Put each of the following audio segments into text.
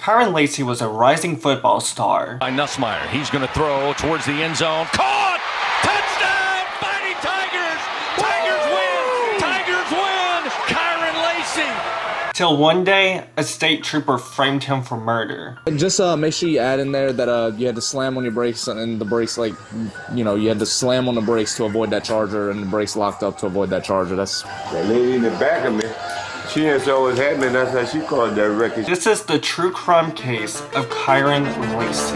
Kyren Lacy was a rising football star. By Nussmeier, he's going to throw towards the end zone. Caught! Touchdown! Fighting Tigers! Tigers win! Tigers win! Kyren Lacy! Till one day, a state trooper framed him for murder. Just make sure you add in there that you had to slam on your brakes, and the brakes, like, you know, you had to slam on the brakes to avoid that charger, and the brakes locked up to avoid that charger. That's that lady in the back of me. She didn't know what was happening. That's how she called that record. This is the true crime case of Kyren Lacy.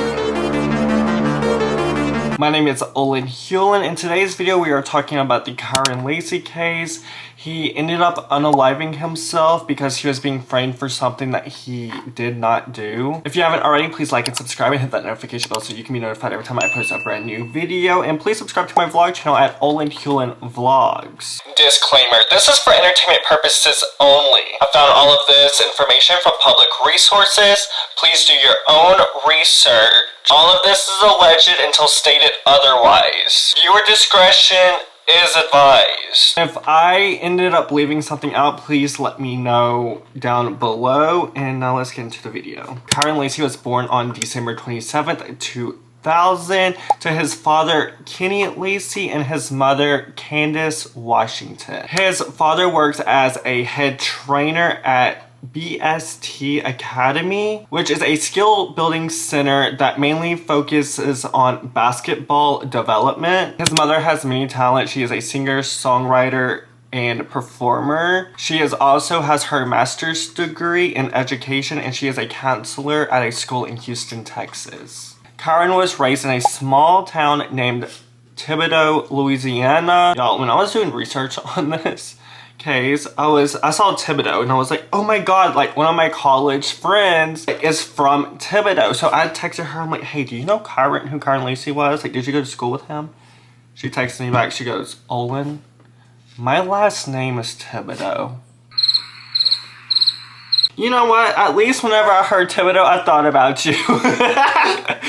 My name is Olan Hulion. In today's video, we are talking about the Kyren Lacy case. He ended up unaliving himself because he was being framed for something that he did not do. If you haven't already, please like and subscribe and hit that notification bell so you can be notified every time I post a brand new video. And please subscribe to my vlog channel at Olan Hulion Vlogs. Disclaimer, this is for entertainment purposes only. I found all of this information from public resources. Please do your own research. All of this is alleged until stated otherwise. Viewer discretion is advised. If I ended up leaving something out, please let me know down below. And now let's get into the video. Kyren Lacy was born on December 27th, 2000 to his father Kenny Lacy and his mother Candace Washington. His father works as a head trainer at BST Academy, which is a skill building center that mainly focuses on basketball development. His mother has many talents. She is a singer, songwriter, and performer. She also has her master's degree in education, and she is a counselor at a school in Houston, Texas. Kyren was raised in a small town named Thibodaux, Louisiana. Y'all, when I was doing research on this case, I saw Thibodaux and I was like, oh my god, like one of my college friends is from Thibodaux. So I texted her, I'm like, hey, do you know who Kyren Lacy was? Like, did you go to school with him? She texted me back, she goes, Olan, my last name is Thibodaux. You know what? At least whenever I heard Thibodaux, I thought about you.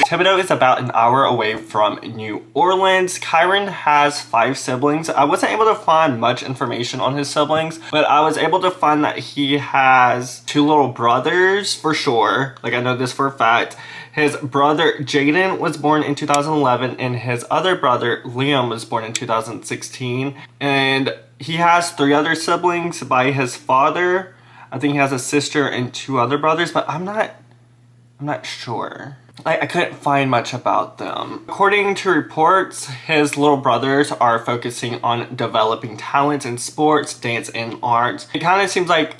Thibodaux is about an hour away from New Orleans. Kyren has 5 siblings. I wasn't able to find much information on his siblings, but I was able to find that he has 2 little brothers for sure. Like, I know this for a fact. His brother Jaden was born in 2011 and his other brother Liam was born in 2016. And he has 3 other siblings by his father. I think he has a sister and 2 other brothers, but I'm not sure. I couldn't find much about them. According to reports, his little brothers are focusing on developing talents in sports, dance, and arts. It kind of seems like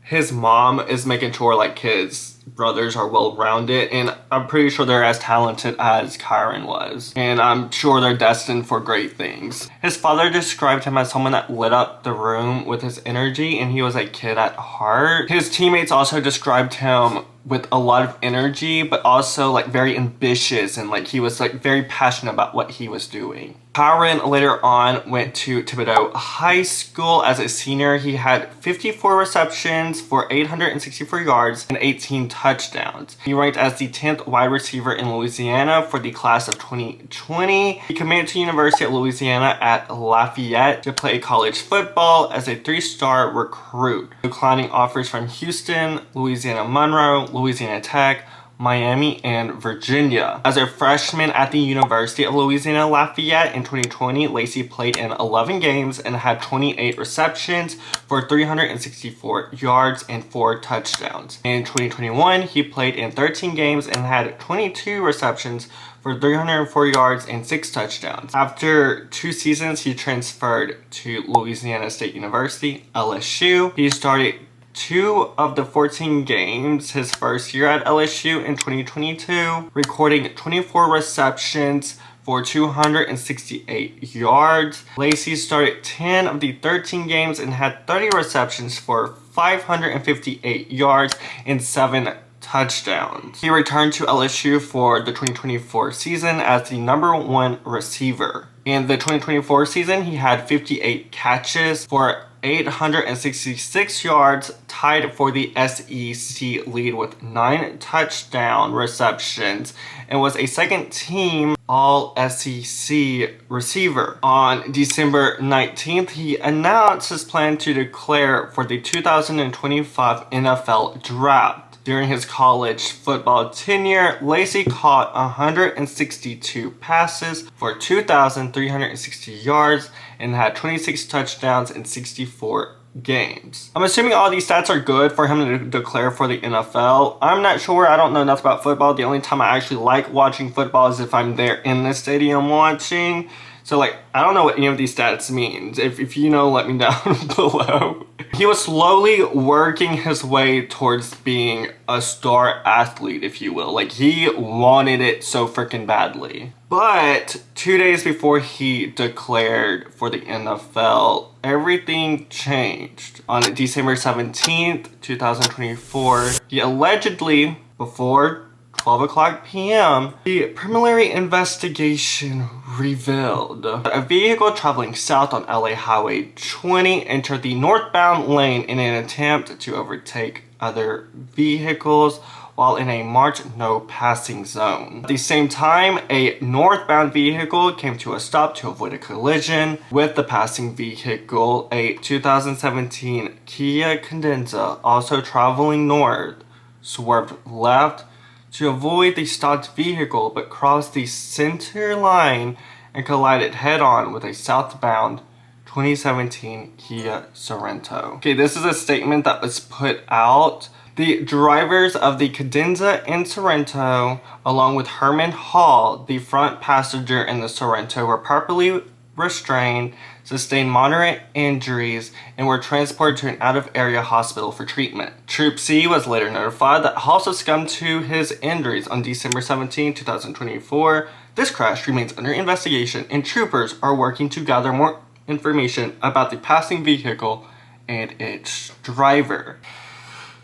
his mom is making sure like his brothers are well-rounded, and I'm pretty sure they're as talented as Kyren was, and I'm sure they're destined for great things. His father described him as someone that lit up the room with his energy, and he was a kid at heart. His teammates also described him with a lot of energy, but also like very ambitious, and like he was like very passionate about what he was doing. Kyren later on went to Thibodaux High School. As a senior, he had 54 receptions for 864 yards and 18 touchdowns. He ranked as the 10th wide receiver in Louisiana for the class of 2020. He committed to University of Louisiana at Lafayette to play college football as a 3-star recruit, declining offers from Houston, Louisiana Monroe, Louisiana Tech, Miami, and Virginia. As a freshman at the University of Louisiana Lafayette in 2020, Lacy played in 11 games and had 28 receptions for 364 yards and 4 touchdowns. In 2021, he played in 13 games and had 22 receptions for 304 yards and 6 touchdowns. After 2 seasons, he transferred to Louisiana State University, LSU. He started 2 of the 14 games his first year at LSU in 2022, recording 24 receptions for 268 yards. Lacy started 10 of the 13 games and had 30 receptions for 558 yards and 7 touchdowns. He returned to LSU for the 2024 season as the #1 receiver. In the 2024 season, he had 58 catches for 866 yards, tied for the SEC lead with 9 touchdown receptions, and was a second-team All-SEC receiver. On December 19th, he announced his plan to declare for the 2025 NFL Draft. During his college football tenure, Lacy caught 162 passes for 2,360 yards and had 26 touchdowns in 64 games. I'm assuming all these stats are good for him to declare for the NFL. I'm not sure. I don't know enough about football. The only time I actually like watching football is if I'm there in the stadium watching. So, like, I don't know what any of these stats means. If you know, let me down below. He was slowly working his way towards being a star athlete, if you will. Like, he wanted it so freaking badly. But 2 days before he declared for the NFL, everything changed. On December 17th, 2024, he allegedly, before 12 o'clock p.m., the preliminary investigation revealed a vehicle traveling south on LA Highway 20 entered the northbound lane in an attempt to overtake other vehicles while in a marked no passing zone. At the same time, a northbound vehicle came to a stop to avoid a collision with the passing vehicle. A 2017 Kia Cadenza, also traveling north, swerved left to avoid the stopped vehicle but crossed the center line and collided head-on with a southbound 2017 Kia Sorento. Okay, this is a statement that was put out. The drivers of the Cadenza and Sorento, along with Herman Hall, the front passenger in the Sorento, were properly restrained, sustained moderate injuries, and were transported to an out-of-area hospital for treatment. Troop C was later notified that Hall succumbed to his injuries on December 17, 2024. This crash remains under investigation, and troopers are working to gather more information about the passing vehicle and its driver.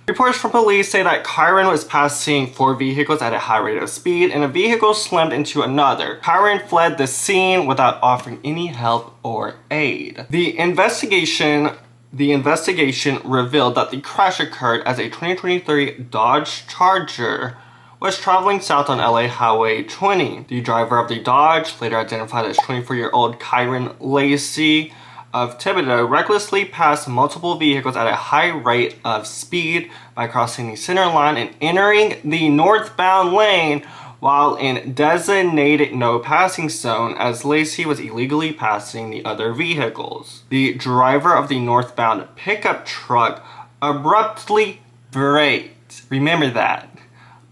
Reports from police say that Kyren was passing 4 vehicles at a high rate of speed and a vehicle slammed into another. Kyren fled the scene without offering any help or aid. The investigation revealed that the crash occurred as a 2023 Dodge Charger was traveling south on LA Highway 20. The driver of the Dodge, later identified as 24-year-old Kyren Lacy of Thibodeau, recklessly passed multiple vehicles at a high rate of speed by crossing the center line and entering the northbound lane while in designated no passing zone, as Lacy was illegally passing the other vehicles. The driver of the northbound pickup truck abruptly braked. Remember that.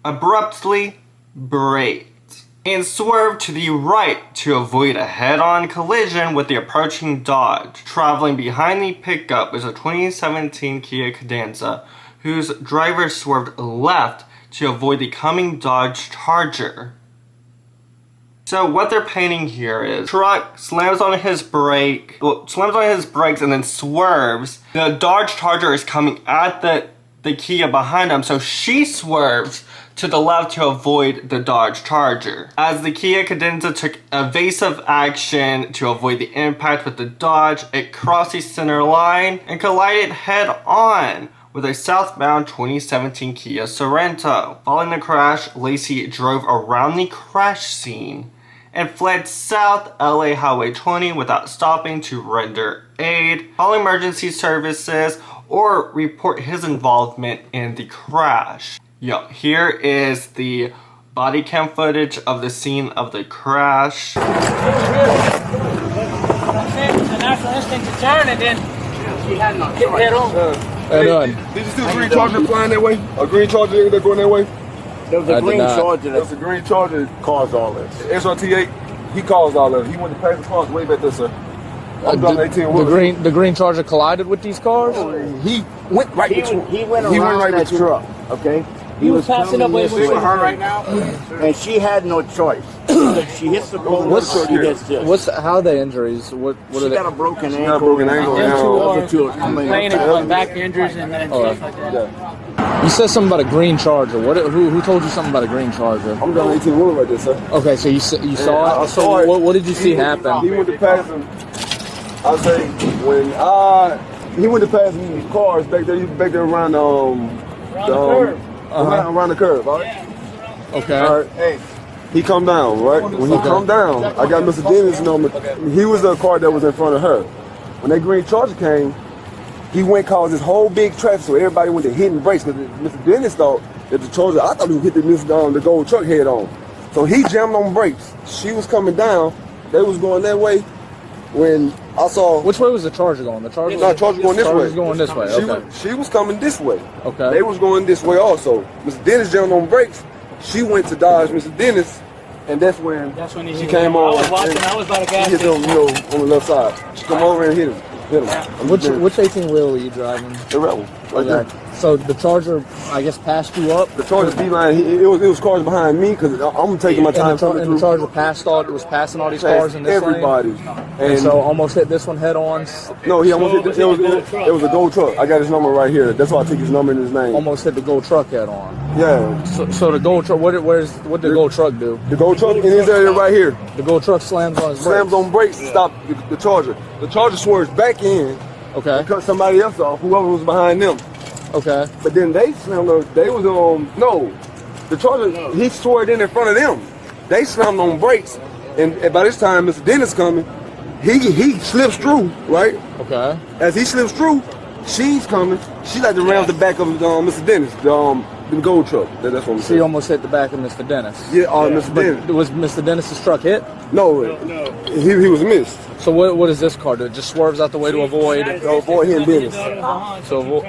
Abruptly braked and swerved to the right to avoid a head-on collision with the approaching Dodge. Traveling behind the pickup was a 2017 Kia Cadenza, whose driver swerved left to avoid the coming Dodge Charger. So what they're painting here is truck slams on his brakes and then swerves. The Dodge Charger is coming at the Kia behind him, so she swerves to the left to avoid the Dodge Charger. As the Kia Cadenza took evasive action to avoid the impact with the Dodge, it crossed the center line and collided head-on with a southbound 2017 Kia Sorento. Following the crash, Lacy drove around the crash scene and fled south LA Highway 20 without stopping to render aid, call emergency services, or report his involvement in the crash. Yo, here is the body cam footage of the scene of the crash. It's a natural instinct to turn and then she had no choice. Head on. Did you see a green Charger flying that way? A green Charger that going that way? There was a green Charger. There was a green Charger that caused all this. SRT8, he caused all that. He went to pass the cars way back there, sir. The green Charger collided with these cars? He went right He went around that truck, okay? He was passing up with her right now, and she had no choice. She hits the pole. She gets this. How are they injuries? What are she they? got a broken ankle. She got a broken ankle. And two and back injuries and then stuff like that. You said something about a green Charger. Who told you something about a green Charger? I'm down 18 wheeler right there, sir. Okay, so you saw it. I saw it. What did you see happen? He went to pass him. I say when he went to pass me cars back there. He was back there around around the curve, all right? Okay. All right. Hey, he come down, right? When he come down, I got Mr. Dennis' number. He was the car that was in front of her. When that green Charger came, he went caused this whole big traffic, so everybody went to hitting brakes because Mr. Dennis thought that the Charger, I thought he would hit the gold truck head on. So he jammed on brakes. She was coming down. They was going that way. When I saw... Which way was the Charger going? The Charger was going this way. Charger's going this way, okay. She was coming this way. Okay. They was going this way also. Mr. Dennis jammed on brakes. She went to dodge Mr. Dennis, and that's when she came on. I was about to gas hit him, on the left side. She come over and hit him. Which 18 wheel were you driving? The red one, right there. So the Charger, I guess, passed you up? The Charger beeline, it was cars behind me because I'm taking my time. And the Charger was passing all these cars in this everybody. lane? And so almost hit this one head on? No, he almost hit, it was a gold truck. I got his number right here. That's why I took his number and his name. Almost hit the gold truck head on? Yeah. So the gold truck, what did the gold truck do? The gold truck in his area right here. The gold truck slams on his brakes? Slams on brakes to stop the Charger. The Charger swerves back in. Okay. And cut somebody else off, whoever was behind them. Okay. But then the Charger, he swerved in front of them. They slammed on brakes, and by this time, Mr. Dennis coming, he slips through, right? Okay. As he slips through, she's coming. She like to round the back of Mr. Dennis, the gold truck. That's what I'm saying. She almost hit the back of Mr. Dennis. Yeah, Mr. Dennis. Was Mr. Dennis's truck hit? No. He was missed. So what does this car do? It just swerves out the way to avoid hitting Dennis. So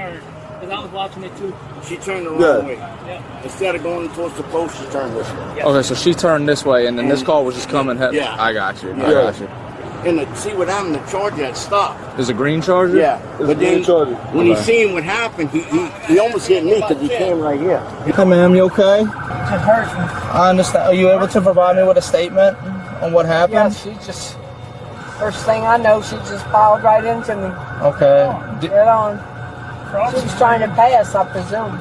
because I was watching it too. She turned the wrong way. Yeah. Instead of going towards the post, she turned this way. Okay, so she turned this way, and then this car was just coming. Yeah. I got you. I got you. And see what happened? The Charger had stopped. There's a green Charger? Yeah. But then when he seen what happened, he almost hit me because he came right here. Hey, ma'am, you okay? It just hurts me. I understand. Are you able to provide me with a statement on what happened? Yeah, she just, first thing I know, she just piled right into me. Okay. Head on. She was trying to pass, I presume.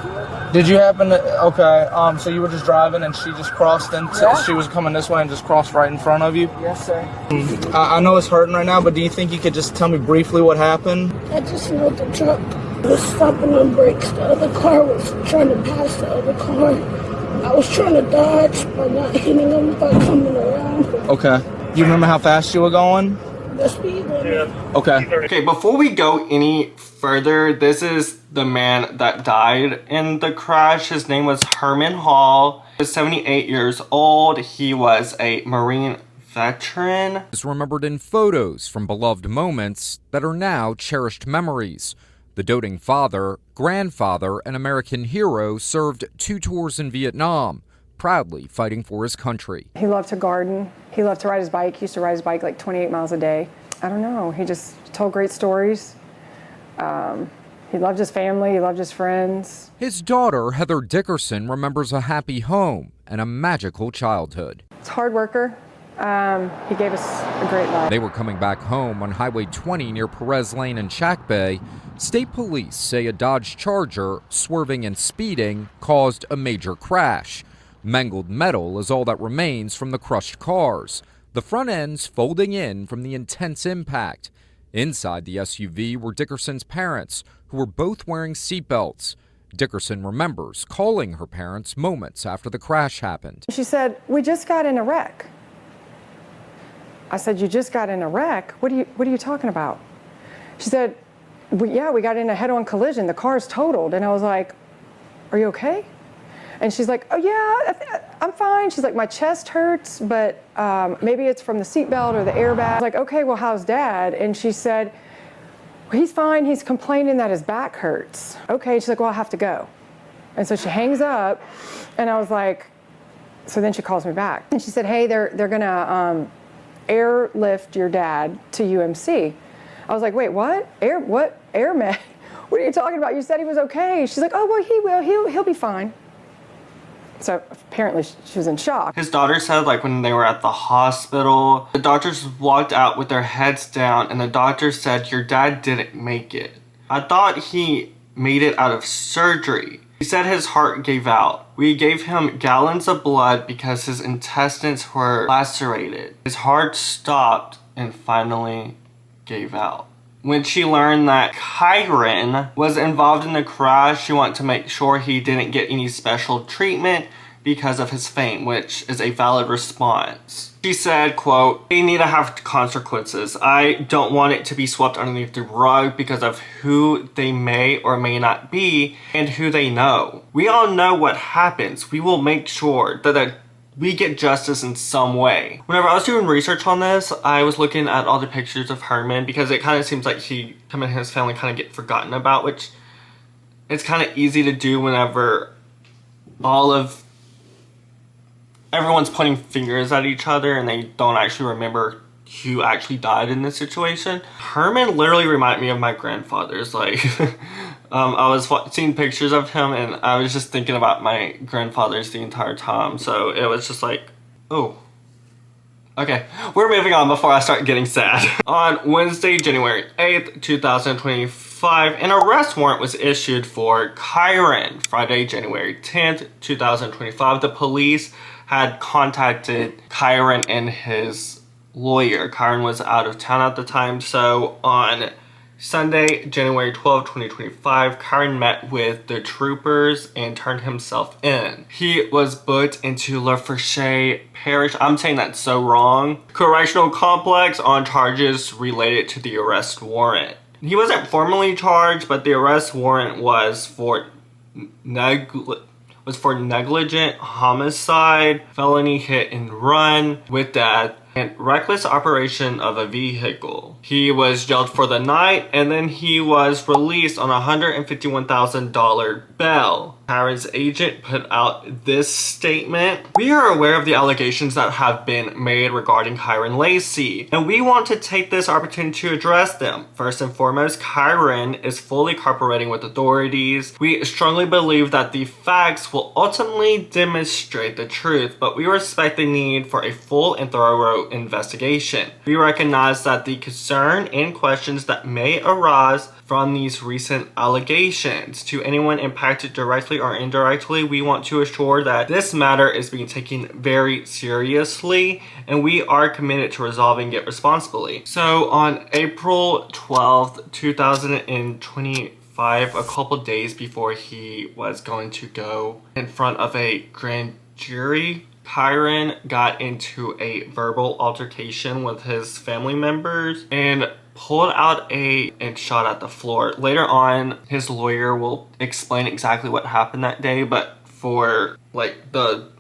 Did you happen to, okay, so you were just driving and she just crossed she was coming this way and just crossed right in front of you? Yes, sir. I know it's hurting right now, but do you think you could just tell me briefly what happened? I just know the truck was stopping on brakes. The other car was trying to pass the other car. I was trying to dodge by not hitting them by coming around. Okay. You remember how fast you were going? The speed limit. Okay. Okay, before we go any further, this is the man that died in the crash. His name was Herman Hall. He was 78 years old. He was a Marine veteran. Is remembered in photos from beloved moments that are now cherished memories. The doting father, grandfather, and American hero served 2 tours in Vietnam, proudly fighting for his country. He loved to garden. He loved to ride his bike. He used to ride his bike like 28 miles a day. I don't know. He just told great stories. He loved his family. He loved his friends. His daughter, Heather Dickerson, remembers a happy home and a magical childhood. He's a hard worker. He gave us a great life. They were coming back home on Highway 20 near Perez Lane and Shack Bay. State police say a Dodge Charger, swerving and speeding, caused a major crash. Mangled metal is all that remains from the crushed cars, the front ends folding in from the intense impact. Inside the SUV were Dickerson's parents, who were both wearing seatbelts. Dickerson remembers calling her parents moments after the crash happened. She said, "We just got in a wreck." I said, "You just got in a wreck? What are you talking about?" She said, we got in a head-on collision. The car's totaled." And I was like, "Are you okay?" And she's like, "Oh yeah, I'm fine." She's like, "My chest hurts, but maybe it's from the seatbelt or the airbag." I was like, "Okay, well, how's Dad?" And she said, "Well, he's fine. He's complaining that his back hurts." Okay, she's like, "Well, I have to go." And so she hangs up, and I was like, so then she calls me back, and she said, "Hey, they're gonna airlift your dad to UMC." I was like, "Wait, what? Airman? What are you talking about? You said he was okay." She's like, "Oh, well, he will. He'll be fine." So apparently she was in shock. His daughter said, like, when they were at the hospital, the doctors walked out with their heads down, and the doctor said, "Your dad didn't make it. I thought he made it out of surgery." He said his heart gave out. "We gave him gallons of blood because his intestines were lacerated. His heart stopped and finally gave out." When she learned that Kyren was involved in the crash, she wanted to make sure he didn't get any special treatment because of his fame, which is a valid response. She said, quote, "They need to have consequences. I don't want it to be swept underneath the rug because of who they may or may not be and who they know. We all know what happens. We will make sure that we get justice in some way." Whenever I was doing research on this, I was looking at all the pictures of Herman because it kind of seems like him and his family kind of get forgotten about, which it's kind of easy to do whenever everyone's pointing fingers at each other and they don't actually remember who actually died in this situation. Herman literally reminded me of my grandfather's. Like, I was seeing pictures of him and I was just thinking about my grandfather's the entire time. So it was just like, oh. Okay, we're moving on before I start getting sad. On Wednesday, January 8th, 2025, an arrest warrant was issued for Kyren. Friday, January 10th, 2025, the police had contacted Kyren and his lawyer. Kyren was out of town at the time, so on Sunday, January 12, 2025, Kyren met with the troopers and turned himself in. He was booked into La Fourche Parish, I'm saying that's so wrong, correctional complex on charges related to the arrest warrant. He wasn't formally charged, but the arrest warrant was for negligent homicide, felony hit and run with death, and reckless operation of a vehicle. He was jailed for the night and then he was released on a $151,000 bail. Kyren's agent put out this statement: "We are aware of the allegations that have been made regarding Kyren Lacy, and we want to take this opportunity to address them. First and foremost, Kyren is fully cooperating with authorities. We strongly believe that the facts will ultimately demonstrate the truth, but we respect the need for a full and thorough investigation. We recognize that the concern and questions that may arise from these recent allegations. To anyone impacted directly or indirectly, we want to assure that this matter is being taken very seriously and we are committed to resolving it responsibly." So on April 12th, 2025, a couple days before he was going to go in front of a grand jury, Kyren got into a verbal altercation with his family members and pulled out and shot at the floor. Later on, his lawyer will explain exactly what happened that day, but for like the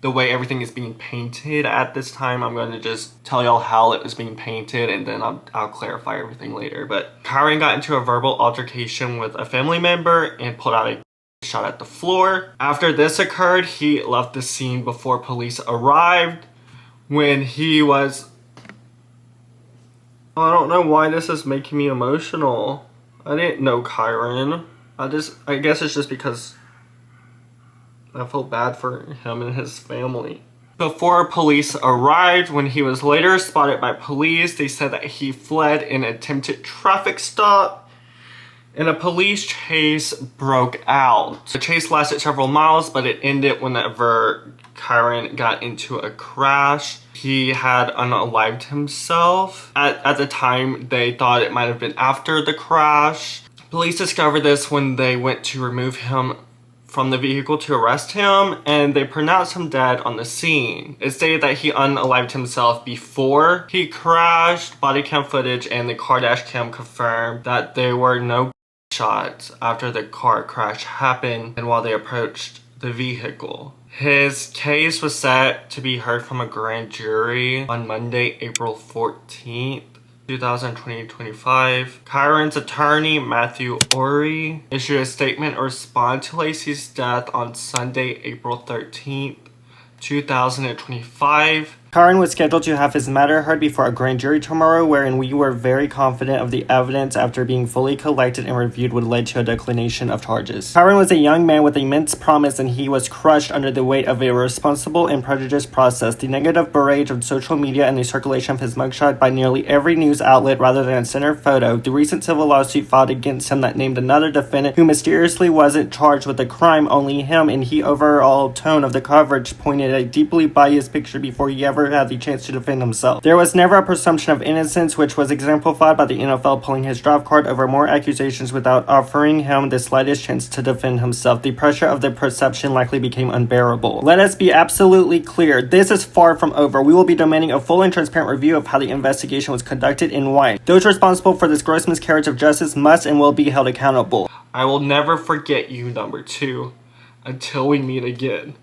way everything is being painted at this time, I'm going to just tell y'all how it was being painted and then I'll clarify everything later. But Kyren got into a verbal altercation with a family member and pulled out a shot at the floor. After this occurred, he left the scene before police arrived. When he was... I don't know why this is making me emotional. I didn't know Kyren. I guess it's just because I feel bad for him and his family. Before police arrived, when he was later spotted by police, they said that he fled an attempted traffic stop and a police chase broke out. The chase lasted several miles, but it ended whenever Kyren got into a crash. He had unalived himself. At the time, they thought it might have been after the crash. Police discovered this when they went to remove him from the vehicle to arrest him, and they pronounced him dead on the scene. It stated that he unalived himself before he crashed. Body cam footage and the car dash cam confirmed that there were no shots after the car crash happened and while they approached the vehicle. His case was set to be heard from a grand jury on Monday, April 14th, 2025. Kyren's attorney, Matthew Ory, issued a statement in response to Lacy's death on Sunday, April 13th, 2025. Kyren was scheduled to have his matter heard before a grand jury tomorrow, wherein we were very confident of the evidence after being fully collected and reviewed would lead to a declination of charges. Kyren was a young man with immense promise and he was crushed under the weight of a irresponsible and prejudiced process. The negative barrage of social media and the circulation of his mugshot by nearly every news outlet rather than a center photo, the recent civil lawsuit filed against him that named another defendant who mysteriously wasn't charged with a crime, only him, and the overall tone of the coverage pointed a deeply biased picture before he ever never had the chance to defend himself. There was never a presumption of innocence, which was exemplified by the NFL pulling his draft card over more accusations without offering him the slightest chance to defend himself. The pressure of the perception likely became unbearable. Let us be absolutely clear. This is far from over. We will be demanding a full and transparent review of how the investigation was conducted and why. Those responsible for this gross miscarriage of justice must and will be held accountable. I will never forget you, number 2, until we meet again.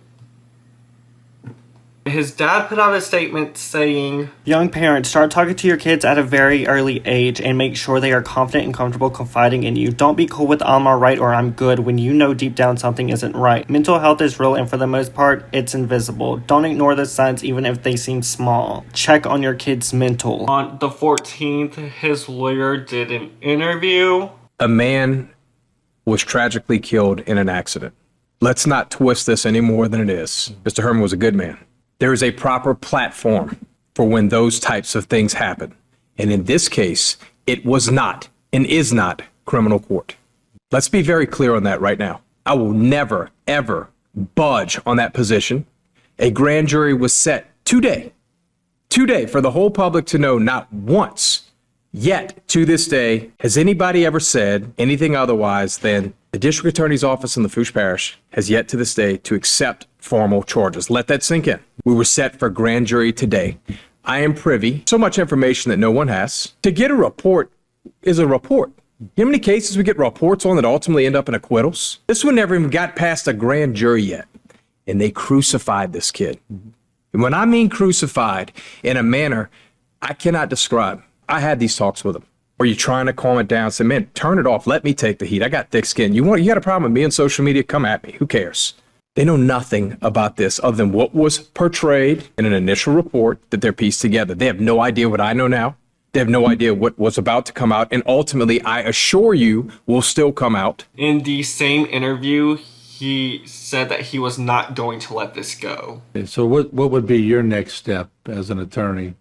His dad put out a statement saying, young parents, start talking to your kids at a very early age and make sure they are confident and comfortable confiding in you. Don't be cool with I'm alright or I'm good when you know deep down something isn't right. Mental health is real and for the most part, it's invisible. Don't ignore the signs even if they seem small. Check on your kid's mental. On the 14th, his lawyer did an interview. A man was tragically killed in an accident. Let's not twist this any more than it is. Mr. Herman was a good man. There is a proper platform for when those types of things happen. And in this case, it was not and is not criminal court. Let's be very clear on that right now. I will never, ever budge on that position. A grand jury was set today for the whole public to know not once, yet to this day, has anybody ever said anything otherwise than the district attorney's office in Lafourche Parish has yet to this day to accept formal charges. Let that sink in. We were set for grand jury today. I am privy, so much information that no one has. To get a report is a report. You know how many cases we get reports on that ultimately end up in acquittals? This one never even got past a grand jury yet. And they crucified this kid. And when I mean crucified in a manner I cannot describe, I had these talks with him. Or you trying to calm it down, say, man, turn it off, let me take the heat. I got thick skin. You got a problem with me on social media? Come at me. Who cares? They know nothing about this other than what was portrayed in an initial report that they're pieced together. They have no idea what I know now. They have no idea what was about to come out. And ultimately, I assure you, will still come out. In the same interview, he said that he was not going to let this go. So what would be your next step as an attorney?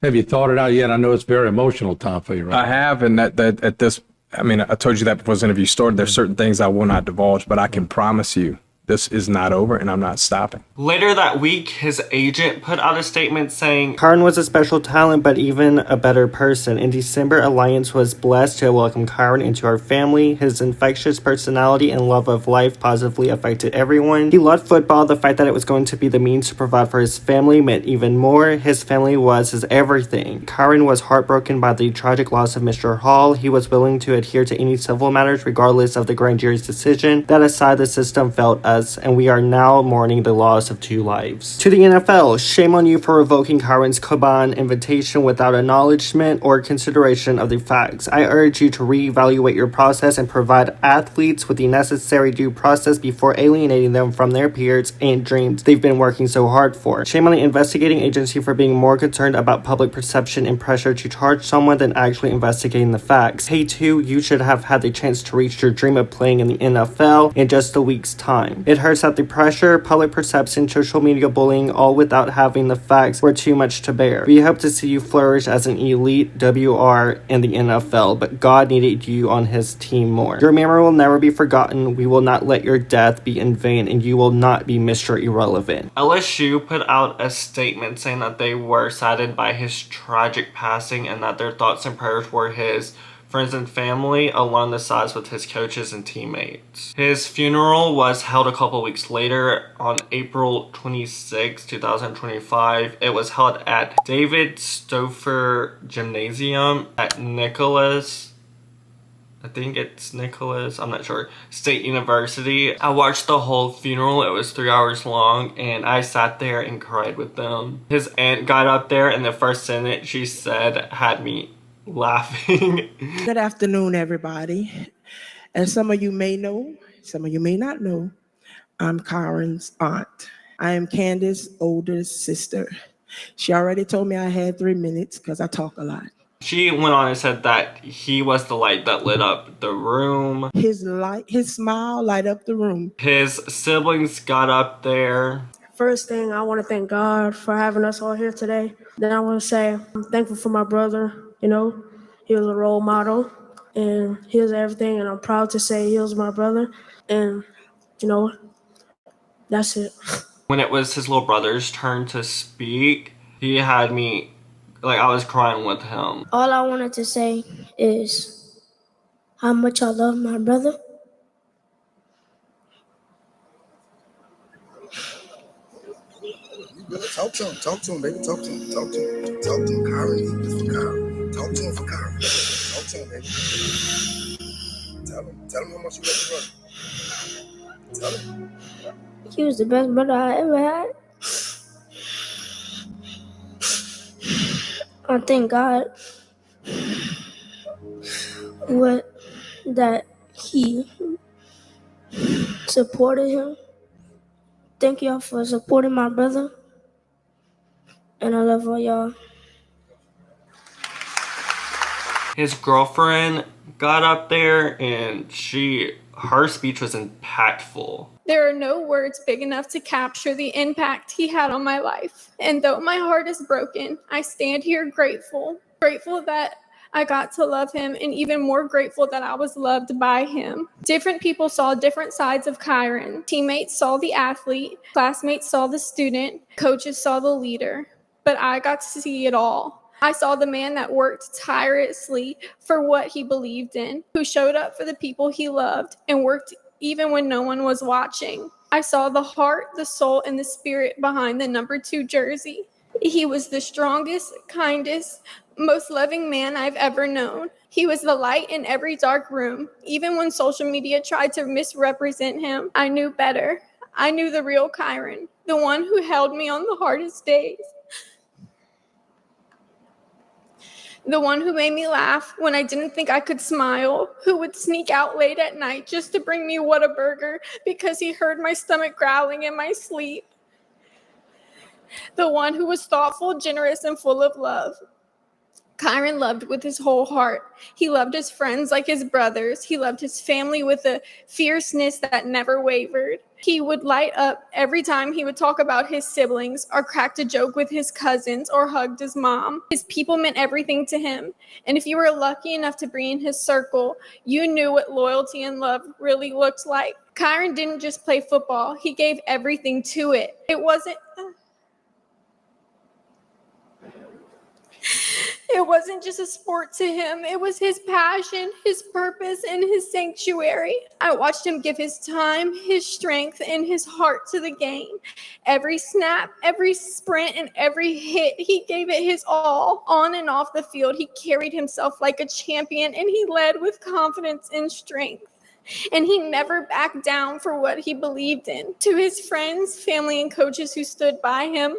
Have you thought it out yet? I know it's a very emotional time for you, right? I have, and that at this, I mean, I told you that before this interview started. There's certain things I will not divulge, but I can promise you this is not over and I'm not stopping. Later that week, his agent put out a statement saying, Kyren was a special talent, but even a better person. In December, Alliance was blessed to welcome Kyren into our family. His infectious personality and love of life positively affected everyone. He loved football. The fact that it was going to be the means to provide for his family meant even more. His family was his everything. Kyren was heartbroken by the tragic loss of Mr. Hall. He was willing to adhere to any civil matters regardless of the grand jury's decision. That aside, the system felt us, and we are now mourning the loss of 2 lives. To the NFL, shame on you for revoking Kyren's Coban invitation without acknowledgement or consideration of the facts. I urge you to reevaluate your process and provide athletes with the necessary due process before alienating them from their peers and dreams they've been working so hard for. Shame on the investigating agency for being more concerned about public perception and pressure to charge someone than actually investigating the facts. Hey, too, you should have had the chance to reach your dream of playing in the NFL in just a week's time. It hurts that the pressure, public perception, social media bullying, all without having the facts, were too much to bear. We hope to see you flourish as an elite WR in the NFL, but God needed you on his team more. Your memory will never be forgotten. We will not let your death be in vain, and you will not be Mr. Irrelevant. LSU put out a statement saying that they were saddened by his tragic passing and that their thoughts and prayers were his friends and family, along the sides with his coaches and teammates. His funeral was held a couple weeks later on April 26, 2025. It was held at David Stouffer Gymnasium at Nicholas, I'm not sure, State University. I watched the whole funeral. It was 3 hours long, and I sat there and cried with them. His aunt got up there, and the first sentence she said had me laughing. Good afternoon, everybody. As some of you may know, some of you may not know, I'm Kyren's aunt. I am Candace's older sister. She already told me I had 3 minutes because I talk a lot. She went on and said that he was the light that lit up the room. His smile light up the room. His siblings got up there. First thing, I want to thank God for having us all here today. Then I want to say I'm thankful for my brother. You know, he was a role model and he was everything. And I'm proud to say he was my brother. And, you know, that's it. When it was his little brother's turn to speak, He had me, like, I was crying with him. All I wanted to say is how much I love my brother. Talk to him, baby. Talk to him, Kyren. This for Kyren. Talk to him for Kyren. Talk to him, baby. Tell him how much you love your brother. Tell him. He was the best brother I ever had. I thank God that he supported him. Thank y'all for supporting my brother. And I love all y'all. His girlfriend got up there and her speech was impactful. There are no words big enough to capture the impact he had on my life. And though my heart is broken, I stand here grateful that I got to love him, and even more grateful that I was loved by him. Different people saw different sides of Kyren. Teammates saw the athlete, classmates saw the student, coaches saw the leader, but I got to see it all. I saw the man that worked tirelessly for what he believed in, who showed up for the people he loved and worked even when no one was watching. I saw the heart, the soul, and the spirit behind the number 2 jersey. He was the strongest, kindest, most loving man I've ever known. He was the light in every dark room. Even when social media tried to misrepresent him, I knew better. I knew the real Kyren, the one who held me on the hardest days. The one who made me laugh when I didn't think I could smile, who would sneak out late at night just to bring me Whataburger because he heard my stomach growling in my sleep. The one who was thoughtful, generous, and full of love. Kyren loved with his whole heart. He loved his friends like his brothers. He loved his family with a fierceness that never wavered. He would light up every time he would talk about his siblings or cracked a joke with his cousins or hugged his mom. His people meant everything to him. And if you were lucky enough to be in his circle, you knew what loyalty and love really looked like. Kyren didn't just play football. He gave everything to it. It wasn't just a sport to him. It was his passion, his purpose, and his sanctuary. I watched him give his time, his strength, and his heart to the game. Every snap, every sprint, and every hit, he gave it his all. On and off the field, he carried himself like a champion, and he led with confidence and strength. And he never backed down for what he believed in. To his friends, family, and coaches who stood by him,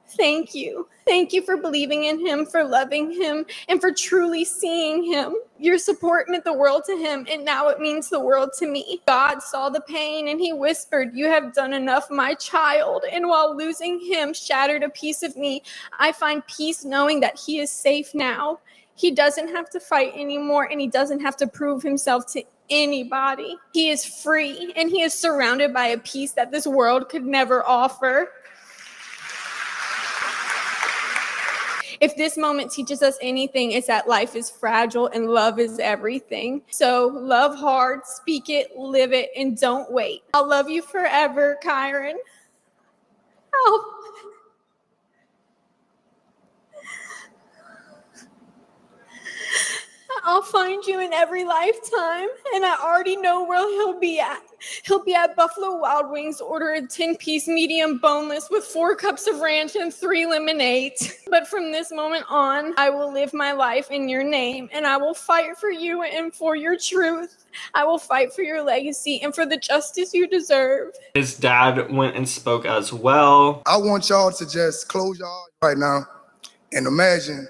thank you. Thank you for believing in him, for loving him, and for truly seeing him. Your support meant the world to him, and now it means the world to me. God saw the pain, and he whispered, "You have done enough, my child." And while losing him shattered a piece of me, I find peace knowing that he is safe now. He doesn't have to fight anymore, and he doesn't have to prove himself to anybody. He is free, and he is surrounded by a peace that this world could never offer. If this moment teaches us anything, it's that life is fragile and love is everything. So love hard, speak it, live it, and don't wait. I'll love you forever, Kyren. I'll find you in every lifetime, and I already know where he'll be at. He'll be at Buffalo Wild Wings, order a 10-piece medium boneless with 4 cups of ranch and 3 lemonades. But from this moment on, I will live my life in your name, and I will fight for you and for your truth. I will fight for your legacy and for the justice you deserve. His dad went and spoke as well. I want y'all to just close your eyes right now and imagine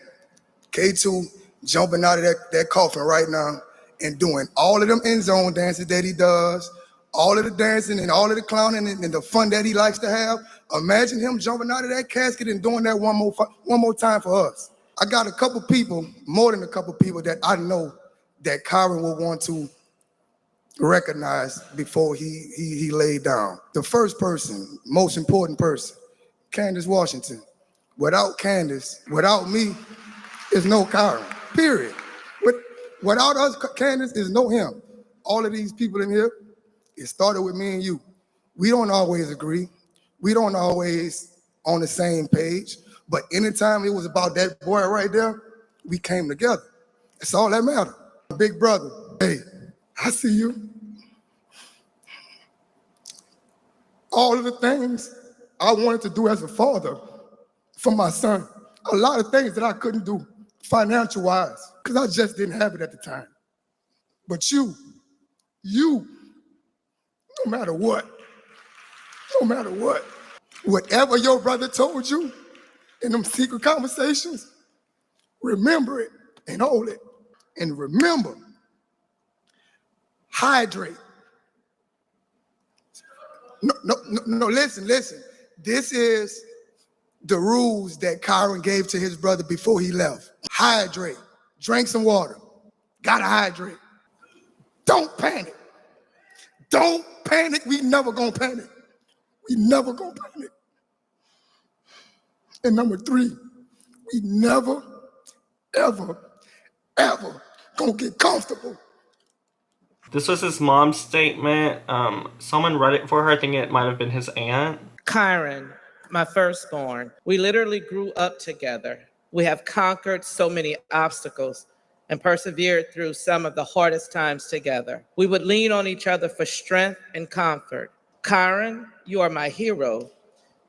K2 jumping out of that coffin right now and doing all of them end zone dances that he does, all of the dancing and all of the clowning and the fun that he likes to have. Imagine him jumping out of that casket and doing that one more time for us. I got a couple people, more than a couple people, that I know that Kyren will want to recognize before he laid down. The first person, most important person, Candace Washington. Without Candace, without me, there's no Kyren. Period. But without us, Candace, is no him. All of these people in here, it started with me and you. We don't always agree. We don't always on the same page, But anytime it was about that boy right there, we came together. That's all that mattered. Big brother, hey, I see you. All of the things I wanted to do as a father for my son, a lot of things that I couldn't do financial-wise, because I just didn't have it at the time. But you, no matter what, whatever your brother told you in them secret conversations, remember it and hold it. And remember, hydrate. No, listen. This is the rules that Kyren gave to his brother before he left. Hydrate, drink some water, gotta hydrate. Don't panic. Don't panic, we never gonna panic. And number 3, we never, ever gonna get comfortable. This was his mom's statement. Someone read it for her. I think it might have been his aunt. Kyren, my firstborn, we literally grew up together. We have conquered so many obstacles and persevered through some of the hardest times together. We would lean on each other for strength and comfort. Kyren, you are my hero.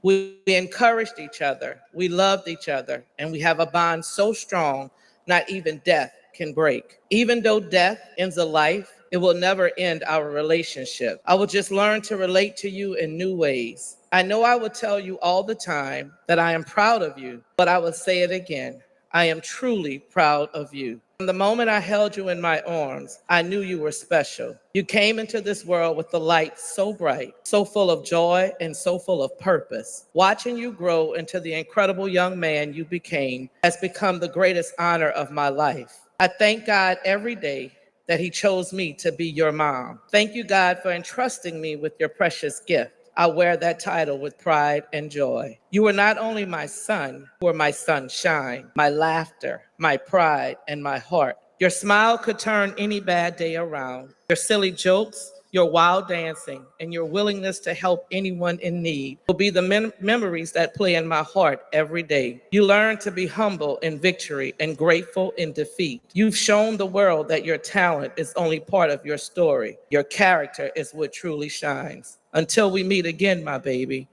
We encouraged each other, we loved each other, and we have a bond so strong, not even death can break. Even though death ends a life, it will never end our relationship. I will just learn to relate to you in new ways. I know I will tell you all the time that I am proud of you, but I will say it again. I am truly proud of you. From the moment I held you in my arms, I knew you were special. You came into this world with the light so bright, so full of joy, and so full of purpose. Watching you grow into the incredible young man you became has become the greatest honor of my life. I thank God every day that he chose me to be your mom. Thank you, God, for entrusting me with your precious gift. I wear that title with pride and joy. You are not only my son, you are my sunshine, my laughter, my pride, and my heart. Your smile could turn any bad day around. Your silly jokes, your wild dancing, and your willingness to help anyone in need will be the memories that play in my heart every day. You learn to be humble in victory and grateful in defeat. You've shown the world that your talent is only part of your story. Your character is what truly shines. Until we meet again, my baby,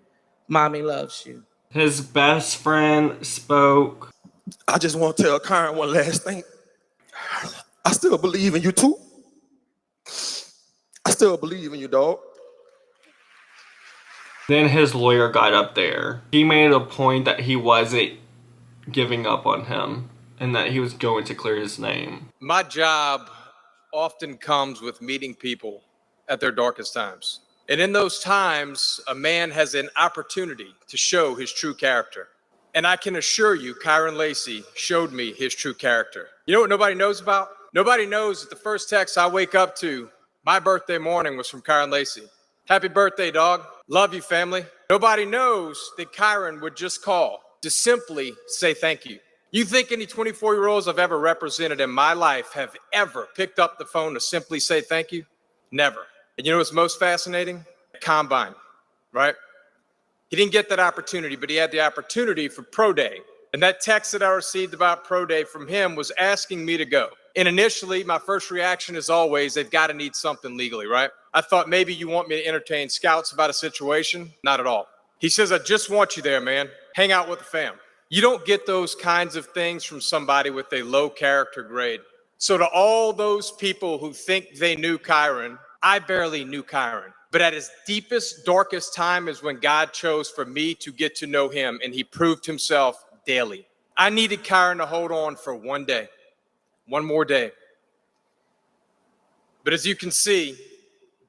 mommy loves you. His best friend spoke. I just want to tell Kyren one last thing. I still believe in you too. I still believe in you, dog. Then his lawyer got up there. He made a point that he wasn't giving up on him and that he was going to clear his name. My job often comes with meeting people at their darkest times. And in those times, a man has an opportunity to show his true character. And I can assure you, Kyren Lacy showed me his true character. You know what nobody knows about? Nobody knows that the first text I wake up to my birthday morning was from Kyren Lacy. Happy birthday, dog. Love you, family. Nobody knows that Kyren would just call to simply say thank you. You think any 24-year-olds I've ever represented in my life have ever picked up the phone to simply say thank you? Never. And you know what's most fascinating? Combine, right? He didn't get that opportunity, but he had the opportunity for Pro Day. And that text that I received about Pro Day from him was asking me to go. And initially, my first reaction is always, they've got to need something legally, right? I thought maybe you want me to entertain scouts about a situation. Not at all. He says, I just want you there, man. Hang out with the fam. You don't get those kinds of things from somebody with a low character grade. So to all those people who think they knew Kyren, I barely knew Kyren. But at his deepest, darkest time is when God chose for me to get to know him, and he proved himself daily. I needed Kyren to hold on for one day, one more day. But as you can see,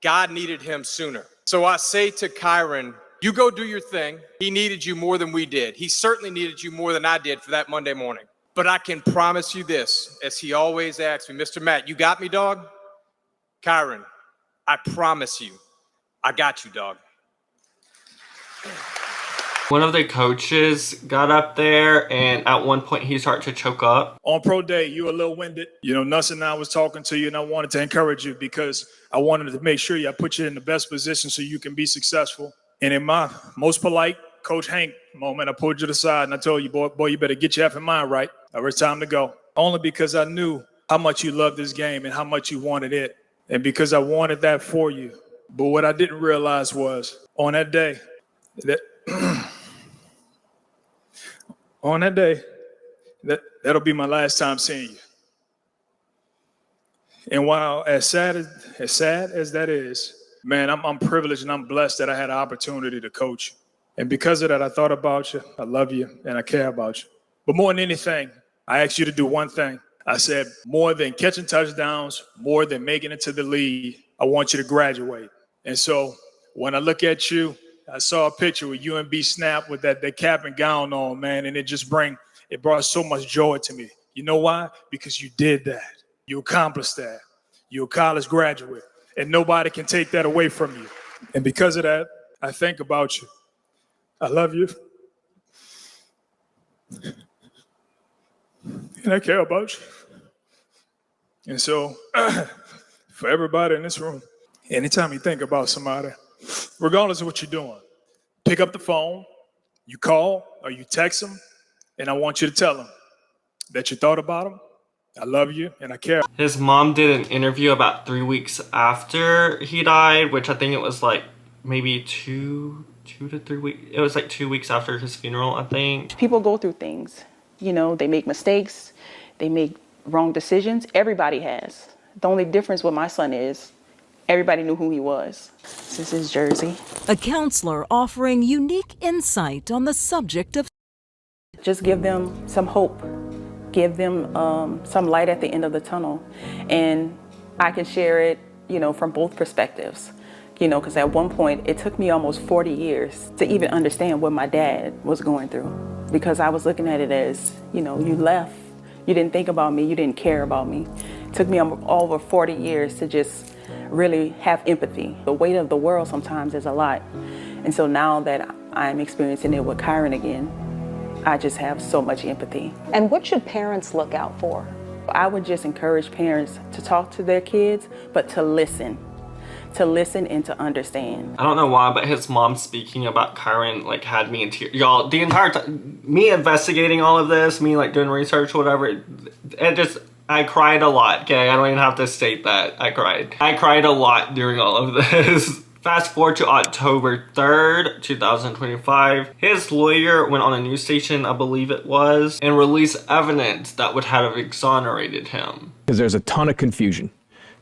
God needed him sooner. So I say to Kyren, you go do your thing. He needed you more than we did. He certainly needed you more than I did for that Monday morning. But I can promise you this, as he always asks me, Mr. Matt, you got me, dog? Kyren, I promise you, I got you, dog. One of the coaches got up there, and at one point he started to choke up. On Pro Day, you were a little winded. You know, Nuss and I was talking to you, and I wanted to encourage you because I wanted to make sure I put you in the best position so you can be successful. And in my most polite, Coach Hank moment. I pulled you to the side and I told you, boy, you better get your effing mind right. It's time to go. Only because I knew how much you loved this game and how much you wanted it. And because I wanted that for you. But what I didn't realize was on that day, that'll be my last time seeing you. And while as sad as that is, man, I'm privileged and I'm blessed that I had an opportunity to coach you. And because of that, I thought about you, I love you, and I care about you. But more than anything, I asked you to do one thing. I said, more than catching touchdowns, more than making it to the league, I want you to graduate. And so when I look at you, I saw a picture with you and B Snap with that cap and gown on, man, and it brought so much joy to me. You know why? Because you did that. You accomplished that. You're a college graduate, and nobody can take that away from you. And because of that, I think about you. I love you. And I care about you. And so, for everybody in this room, anytime you think about somebody, regardless of what you're doing, pick up the phone, you call or you text them, and I want you to tell them that you thought about them. I love you and I care. His mom did an interview about 3 weeks after he died, which I think it was like maybe two to 3 weeks. It was like 2 weeks after his funeral, I think. People go through things. You know, they make mistakes. They make wrong decisions. Everybody has. The only difference with my son is everybody knew who he was. This is Jersey. A counselor offering unique insight on the subject of... Just give them some hope. Give them some light at the end of the tunnel. And I can share it, you know, from both perspectives. You know, because at one point, it took me almost 40 years to even understand what my dad was going through. Because I was looking at it as, you know, you left. You didn't think about me. You didn't care about me. It took me over 40 years to just really have empathy. The weight of the world sometimes is a lot. And so now that I'm experiencing it with Kyren again, I just have so much empathy. And what should parents look out for? I would just encourage parents to talk to their kids, but to listen and to understand. I don't know why, but his mom speaking about Kyren like had me in tears. Y'all, the entire time, me investigating all of this, me like doing research, whatever, I cried a lot, okay? I don't even have to state that. I cried a lot during all of this. Fast forward to October 3rd, 2025. His lawyer went on a news station, I believe it was, and released evidence that would have exonerated him. Because there's a ton of confusion.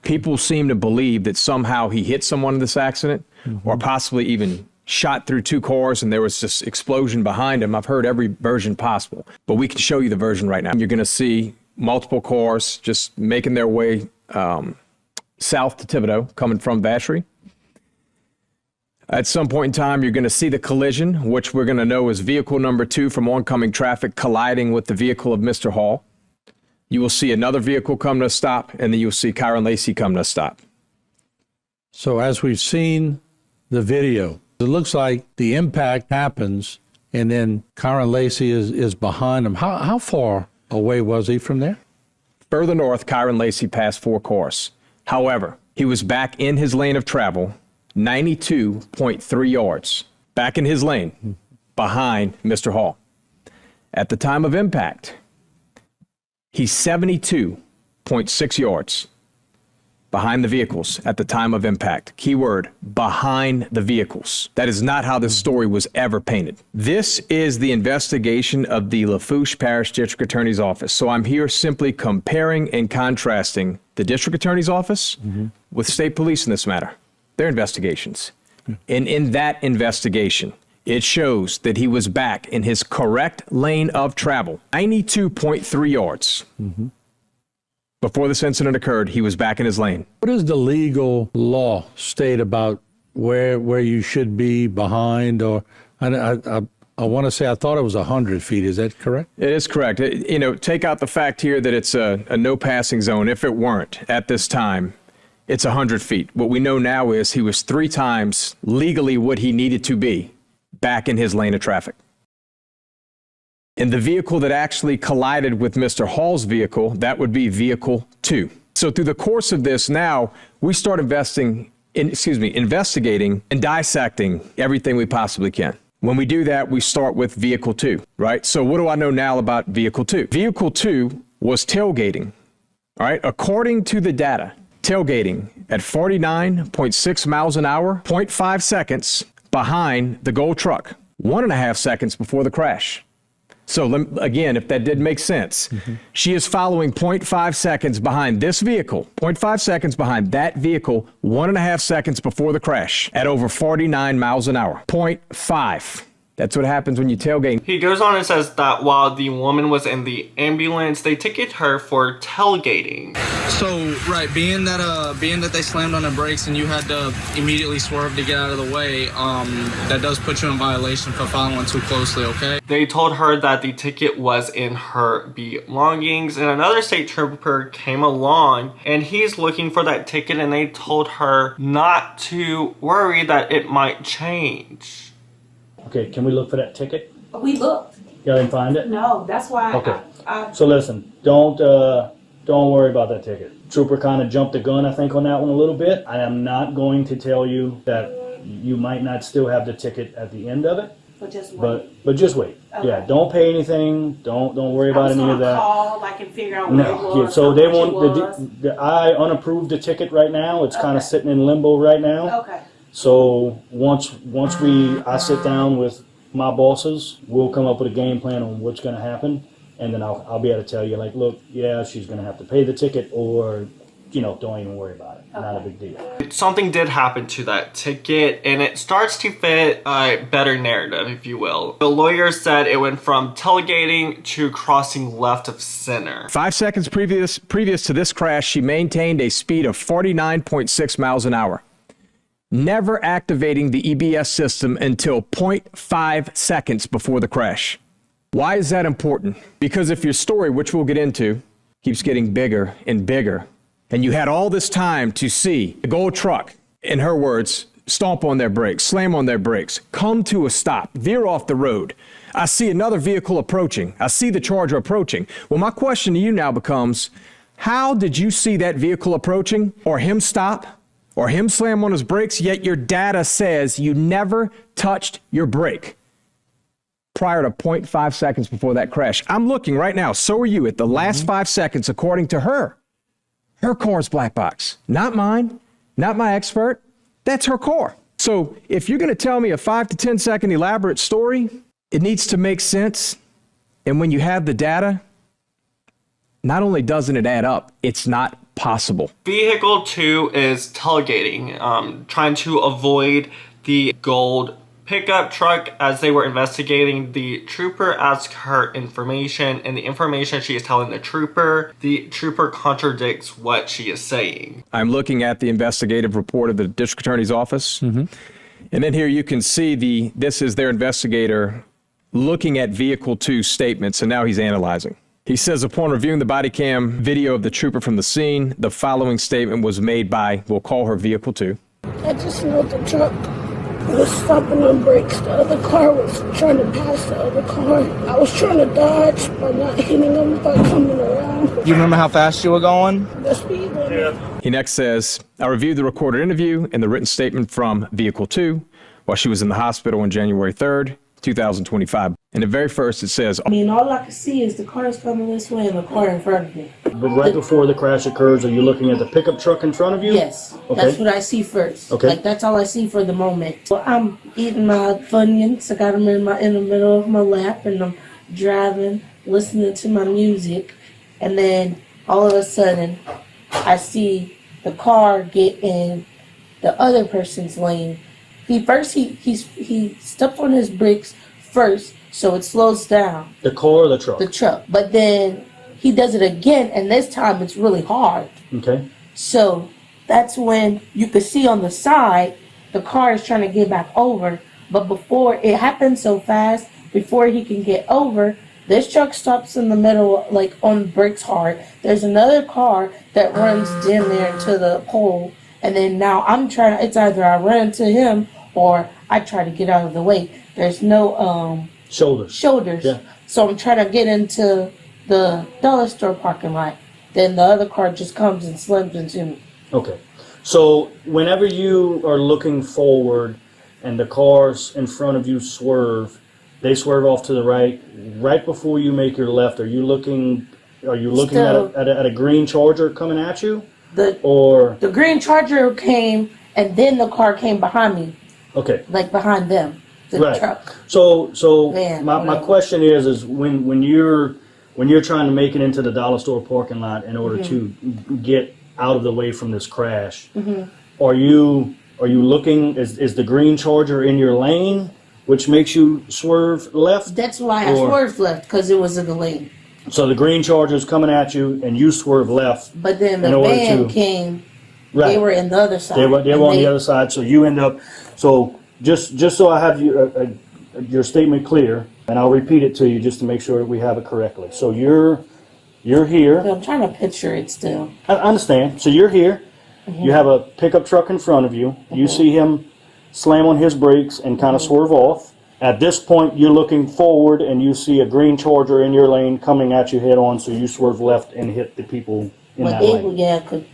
People seem to believe that somehow he hit someone in this accident, or possibly even shot through two cars and there was this explosion behind him. I've heard every version possible, but we can show you the version right now. You're going to see multiple cars just making their way south to Thibodaux, coming from Vacherie. At some point in time, you're going to see the collision, which we're going to know is vehicle number 2 from oncoming traffic colliding with the vehicle of Mr. Hall. You will see another vehicle come to a stop, and then you'll see Kyren Lacy come to a stop. So as we've seen the video, it looks like the impact happens, and then Kyren Lacy is behind him. How far away was he from there? Further north, Kyren Lacy passed 4 cars. However, he was back in his lane of travel, 92.3 yards, back in his lane, behind Mr. Hall. At the time of impact, he's 72.6 yards behind the vehicles at the time of impact. Keyword, behind the vehicles. That is not how this story was ever painted. This is the investigation of the Lafourche Parish District Attorney's Office. So I'm here simply comparing and contrasting the District Attorney's Office with State Police in this matter. Their investigations. And in that investigation, it shows that he was back in his correct lane of travel, 92.3 yards. Before this incident occurred, he was back in his lane. What does the legal law state about where you should be behind? Or I want to say, I thought it was 100 feet. Is that correct? It is correct. You know, take out the fact here that it's a no passing zone. If it weren't at this time, it's 100 feet. What we know now is he was 3 times legally what he needed to be back in his lane of traffic. And the vehicle that actually collided with Mr. Hall's vehicle, that would be vehicle 2. So through the course of this now, we start investigating and dissecting everything we possibly can. When we do that, we start with vehicle 2, right? So what do I know now about vehicle 2? Vehicle 2 was tailgating, all right? According to the data, tailgating at 49.6 miles an hour, 0.5 seconds behind the gold truck, 1.5 seconds before the crash. So again, if that did make sense, she is following 0.5 seconds behind this vehicle, 0.5 seconds behind that vehicle, 1.5 seconds before the crash at over 49 miles an hour. 0.5. That's what happens when you tailgate. He goes on and says that while the woman was in the ambulance, they ticketed her for tailgating. So, right, being that they slammed on the brakes and you had to immediately swerve to get out of the way, that does put you in violation for following too closely, okay? They told her that the ticket was in her belongings, and another state trooper came along and he's looking for that ticket, and they told her not to worry that it might change. Okay, can we look for that ticket? We looked. Y'all didn't find it? No, that's why. Okay. So listen, don't worry about that ticket. Trooper kind of jumped the gun, I think, on that one a little bit. I am not going to tell you that you might not still have the ticket at the end of it. But just wait. But just wait. Okay. Yeah, don't pay anything. Don't worry about any of that. Call, I can figure out where it was. Yeah, so they want I unapproved the ticket right now. It's kind of sitting in limbo right now. Okay. So once I sit down with my bosses, we'll come up with a game plan on what's going to happen, and then I'll be able to tell you, like, look, yeah, she's going to have to pay the ticket, or, don't even worry about it. Not a big deal. Something did happen to that ticket, and it starts to fit a better narrative, if you will. The lawyer said it went from tailgating to crossing left of center. 5 seconds previous to this crash, she maintained a speed of 49.6 miles an hour. Never activating the EBS system until 0.5 seconds before the crash. Why is that important? Because if your story, which we'll get into, keeps getting bigger and bigger, and you had all this time to see the gold truck, in her words, stomp on their brakes, slam on their brakes, come to a stop, veer off the road. I see another vehicle approaching. I see the Charger approaching. Well, my question to you now becomes, how did you see that vehicle approaching, or him stop, or him slam on his brakes, yet your data says you never touched your brake prior to 0.5 seconds before that crash? I'm looking right now, so are you, at the last 5 seconds according to her. Her car's black box, not mine, not my expert. That's her car. So if you're going to tell me a 5 to 10 second elaborate story, it needs to make sense. And when you have the data, not only doesn't it add up, it's not possible. Vehicle 2 is tailgating, trying to avoid the gold pickup truck. As they were investigating, the trooper asked her information, and the information she is telling the trooper contradicts what she is saying. I'm looking at the investigative report of the district attorney's office. And then here you can see this is their investigator looking at vehicle 2's statements, and now he's analyzing. He says, upon reviewing the body cam video of the trooper from the scene, the following statement was made by, we'll call her vehicle 2. I just know the truck was stopping on brakes. The other car was trying to pass the other car. I was trying to dodge by not hitting them, by coming around. You remember how fast you were going? The speed limit. He next says, I reviewed the recorded interview and the written statement from vehicle 2 while she was in the hospital on January 3rd, 2025. And the very first it says, all I can see is the cars coming this way and the car in front of me. But right before the crash occurs, are you looking at the pickup truck in front of you? Yes, that's what I see first. Okay. That's all I see for the moment. Well, I'm eating my Funyuns. I got them in the middle of my lap, and I'm driving, listening to my music, and then all of a sudden, I see the car get in the other person's lane. He stepped on his brakes first, so it slows down. The car or the truck? The truck. But then he does it again, and this time it's really hard. Okay. So that's when you could see on the side, the car is trying to get back over. But before it happens so fast, before he can get over, this truck stops in the middle, like on brakes hard. There's another car that runs down there to the pole. And then now it's either I run into him or I try to get out of the way. There's no shoulders. Yeah. So I'm trying to get into the dollar store parking lot. Then the other car just comes and slams into me. Okay. So whenever you are looking forward and the cars in front of you swerve. They swerve off to the right. Right before you make your left, are you looking at a green Charger coming at you? The green Charger came, and then the car came behind me. Okay. Like behind them, the truck. So Van, my question is when you're trying to make it into the dollar store parking lot in order to get out of the way from this crash, are you looking? Is the green Charger in your lane, which makes you swerve left? That's why I swerved left, because it was in the lane. So the green Charger is coming at you, and you swerve left. But then the van came. Right. They were in the other side. They were on the other side, so you end up. So just so I have your statement clear, and I'll repeat it to you just to make sure that we have it correctly. So you're here. I'm trying to picture it still. I understand. So you're here. You have a pickup truck in front of you. You see him slam on his brakes and kind of swerve off. At this point, you're looking forward and you see a green Charger in your lane coming at you head on, so you swerve left and hit the people in that lane. Yeah. Okay.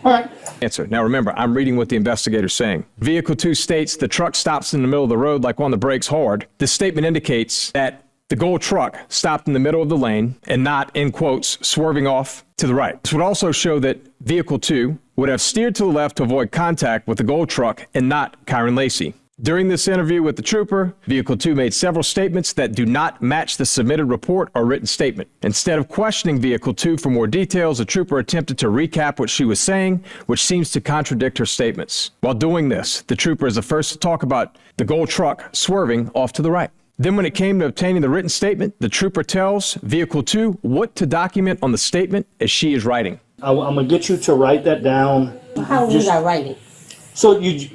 All right. Answer. Now remember, I'm reading what the investigator's saying. Vehicle 2 states the truck stops in the middle of the road like one that brakes hard. This statement indicates that the gold truck stopped in the middle of the lane and not, in quotes, swerving off to the right. This would also show that Vehicle 2 would have steered to the left to avoid contact with the gold truck and not Kyren Lacy. During this interview with the trooper, Vehicle 2 made several statements that do not match the submitted report or written statement. Instead of questioning Vehicle 2 for more details, the trooper attempted to recap what she was saying, which seems to contradict her statements. While doing this, the trooper is the first to talk about the gold truck swerving off to the right. Then when it came to obtaining the written statement, the trooper tells Vehicle 2 what to document on the statement as she is writing. I'm going to get you to write that down. How would I write it? So you're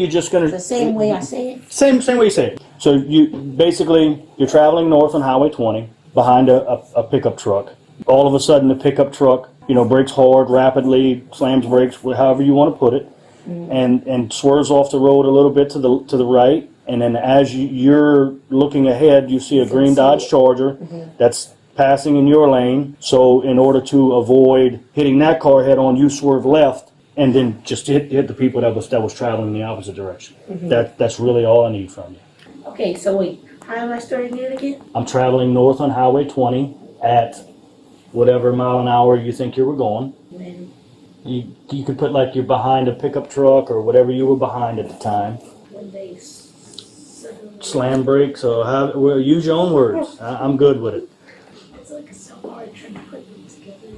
just going to... The same way I say it? Same way you say it. So you're traveling north on Highway 20 behind a pickup truck. All of a sudden the pickup truck, brakes hard, rapidly, slams brakes, however you want to put it, and swerves off the road a little bit to the right. And then as you're looking ahead, you see a green Dodge Charger that's passing in your lane. So in order to avoid hitting that car head on, you swerve left. And then just hit the people that was traveling in the opposite direction. That's really all I need from you. Okay, so wait, how am I starting it again? I'm traveling north on Highway 20 at whatever mile an hour you think you were going. You could put like you're behind a pickup truck or whatever you were behind at the time. When they Slam brakes or use your own words. I'm good with it. It's like so hard trying to put them together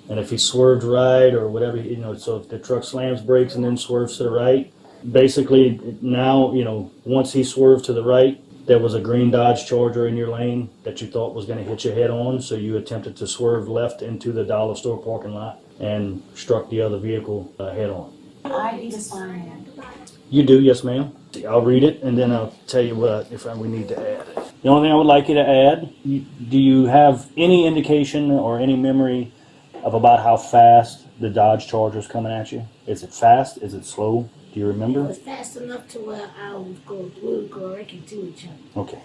and And if he swerved right or whatever, so if the truck slams brakes and then swerves to the right, basically now, once he swerved to the right, there was a green Dodge Charger in your lane that you thought was going to hit you head on, so you attempted to swerve left into the dollar store parking lot and struck the other vehicle head on. I need to sign. You do, yes ma'am. I'll read it and then I'll tell you what if we need to add. The only thing I would like you to add, do you have any indication or any memory of about how fast the Dodge Charger is coming at you? Is it fast? Is it slow? Do you remember? It was fast enough to where we would go right into each other. Okay.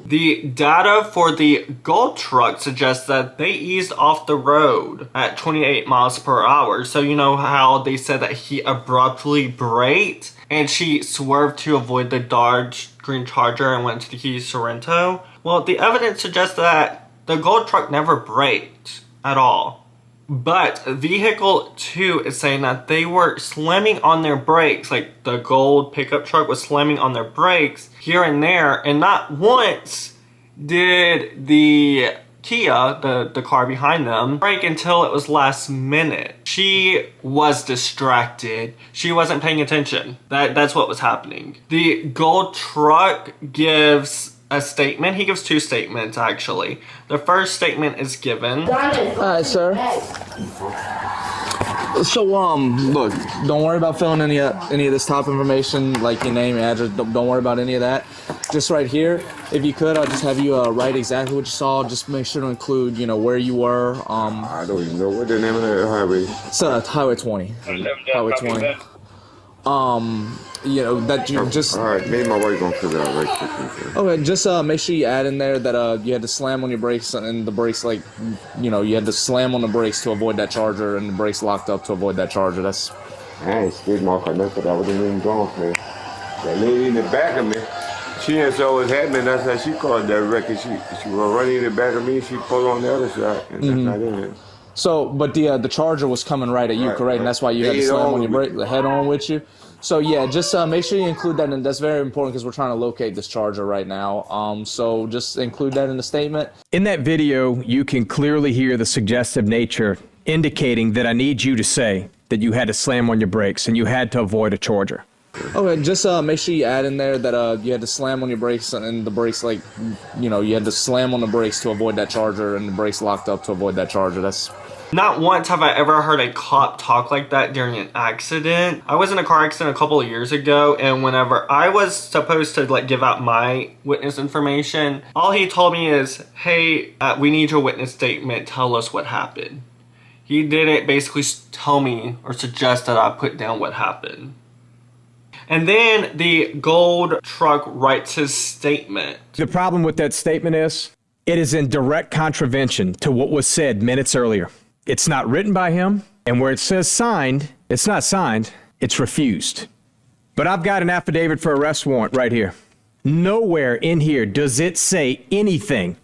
The data for the gold truck suggests that they eased off the road at 28 miles per hour. So you know how they said that he abruptly braked and she swerved to avoid the Dodge Green Charger and went to the Kia Sorento? Well, the evidence suggests that the gold truck never braked at all. But Vehicle 2 is saying that they were slamming on their brakes, like the gold pickup truck was slamming on their brakes here and there, and not once did the Kia, the car behind them, brake until it was last minute. She was distracted. She wasn't paying attention. That's what was happening. The gold truck gives a statement. He gives two statements, actually. The first statement is given. Alright, sir. So, look, don't worry about filling any of this top information, like your name, your address. Don't worry about any of that. Just right here, if you could, I'll just have you write exactly what you saw. Just make sure to include, where you were. I don't even know what the name of the highway. So, Highway 20. Highway 20. That you just... Alright, me and my wife gonna figure out right quick. Okay, just make sure you add in there that you had to slam on your brakes and the brakes, you had to slam on the brakes to avoid that Charger and the brakes locked up to avoid that Charger. That's... I ain't skid mark or nothing. I wasn't even going for it. That lady in the back of me, she didn't saw what's happening. That's how she called that record. She was running in the back of me. She pulled on the other side, and that's not in it. So, but the Charger was coming right at you, Right, correct? And that's why you had to slam on your brake, the head on with you. So yeah, just make sure you include that, and that's very important because we're trying to locate this Charger right now. So just include that in the statement. In that video, you can clearly hear the suggestive nature indicating that I need you to say that you had to slam on your brakes and you had to avoid a Charger. Okay, just make sure you add in there that you had to slam on your brakes and the brakes, like, you know, you had to slam on the brakes to avoid that Charger and the brakes locked up to avoid that Charger. That's... Not once have I ever heard a cop talk like that during an accident. I was in a car accident a couple of years ago, and whenever I was supposed to like give out my witness information, all he told me is, hey, we need your witness statement, tell us what happened. He didn't basically tell me or suggest that I put down what happened. And then the gold truck writes his statement. The problem with that statement is it is in direct contravention to what was said minutes earlier. It's not written by him, and where it says signed, it's not signed, it's refused. But I've got an affidavit for arrest warrant right here. Nowhere in here does it say anything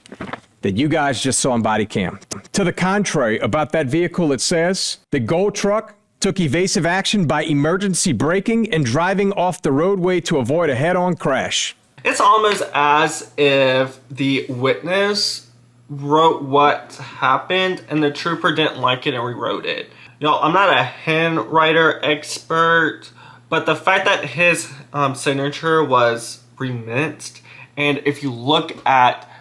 that you guys just saw on body cam. To the contrary, about that vehicle, it says the gold truck took evasive action by emergency braking and driving off the roadway to avoid a head-on crash. It's almost as if the witness wrote what happened and the trooper didn't like it and rewrote it. Y'all, I'm not a handwriter expert, but the fact that his signature was remixed, and if you look at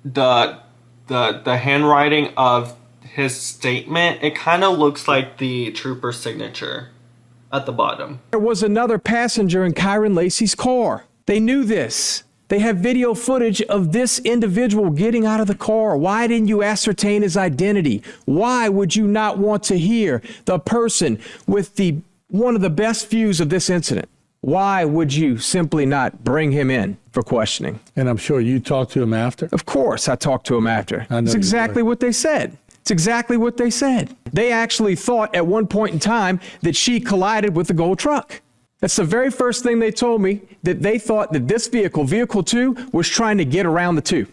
the handwriting of his statement, it kind of looks like the trooper's signature at the bottom. There was another passenger in Kyren Lacy's car. They knew this. They have video footage of this individual getting out of the car. Why didn't you ascertain his identity? Why would you not want to hear the person with one of the best views of this incident? Why would you simply not bring him in for questioning? And I'm sure you talked to him after? Of course I talked to him after. It's exactly what they said. It's exactly what they said. They actually thought at one point in time that she collided with the gold truck. That's the very first thing they told me, that they thought that this vehicle, vehicle 2, was trying to get around the two.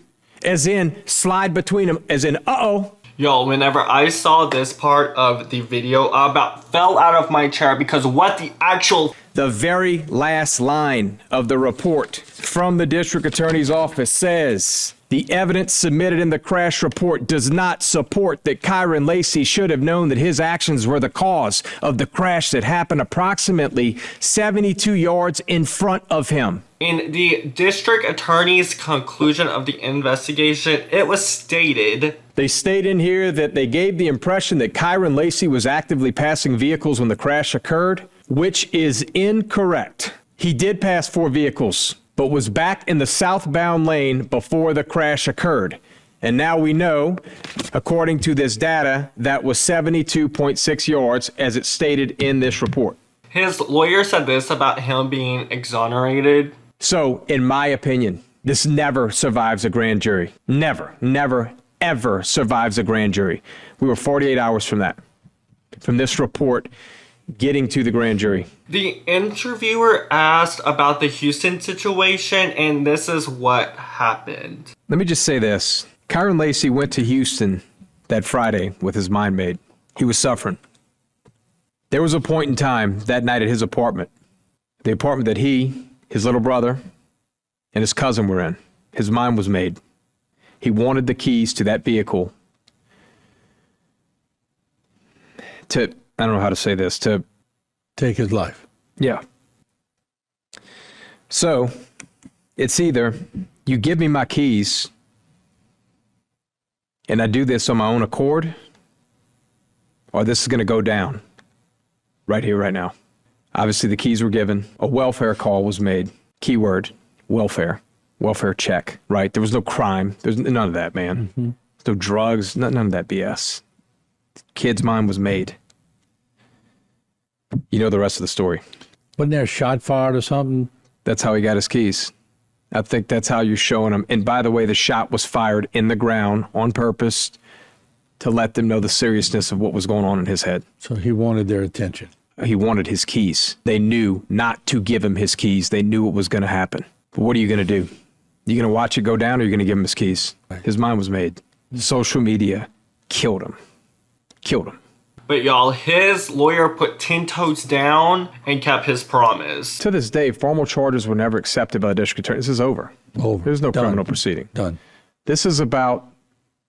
As in, slide between them, as in, uh-oh. Yo, whenever I saw this part of the video, I about fell out of my chair because what the actual... The very last line of the report from the district attorney's office says, the evidence submitted in the crash report does not support that Kyren Lacy should have known that his actions were the cause of the crash that happened approximately 72 yards in front of him. In the district attorney's conclusion of the investigation, it was stated... They state in here that they gave the impression that Kyren Lacy was actively passing vehicles when the crash occurred, which is incorrect. He did pass 4 vehicles, but was back in the southbound lane before the crash occurred. And now we know, according to this data, that was 72.6 yards as it's stated in this report. His lawyer said this about him being exonerated. So, in my opinion, this never survives a grand jury. Never, never, ever survives a grand jury. We were 48 hours from that, from this report getting to the grand jury. The interviewer asked about the Houston situation, and this is what happened. Let me just say this. Kyren Lacy went to Houston that Friday with his mind made. He was suffering. There was a point in time that night at his apartment, the apartment that he, his little brother, and his cousin were in. His mind was made. He wanted the keys to that vehicle to, I don't know how to say this, to take his life. Yeah. So it's either you give me my keys and I do this on my own accord, or this is going to go down right here, right now. Obviously, the keys were given. A welfare call was made. Keyword, welfare. Welfare check, right? There was no crime. There's none of that, man. Mm-hmm. No drugs, none of that BS. Kid's mind was made. You know the rest of the story. Wasn't there a shot fired or something? That's how he got his keys. I think that's how you're showing him. And by the way, the shot was fired in the ground on purpose to let them know the seriousness of what was going on in his head. So he wanted their attention. He wanted his keys. They knew not to give him his keys. They knew what was going to happen. But what are you going to do? You going to watch it go down, or are you going to give him his keys? His mind was made. Social media killed him. Killed him. But y'all, his lawyer put 10 toes down and kept his promise. To this day, formal charges were never accepted by the district attorney. This is over. There's no criminal proceeding. Done. This is about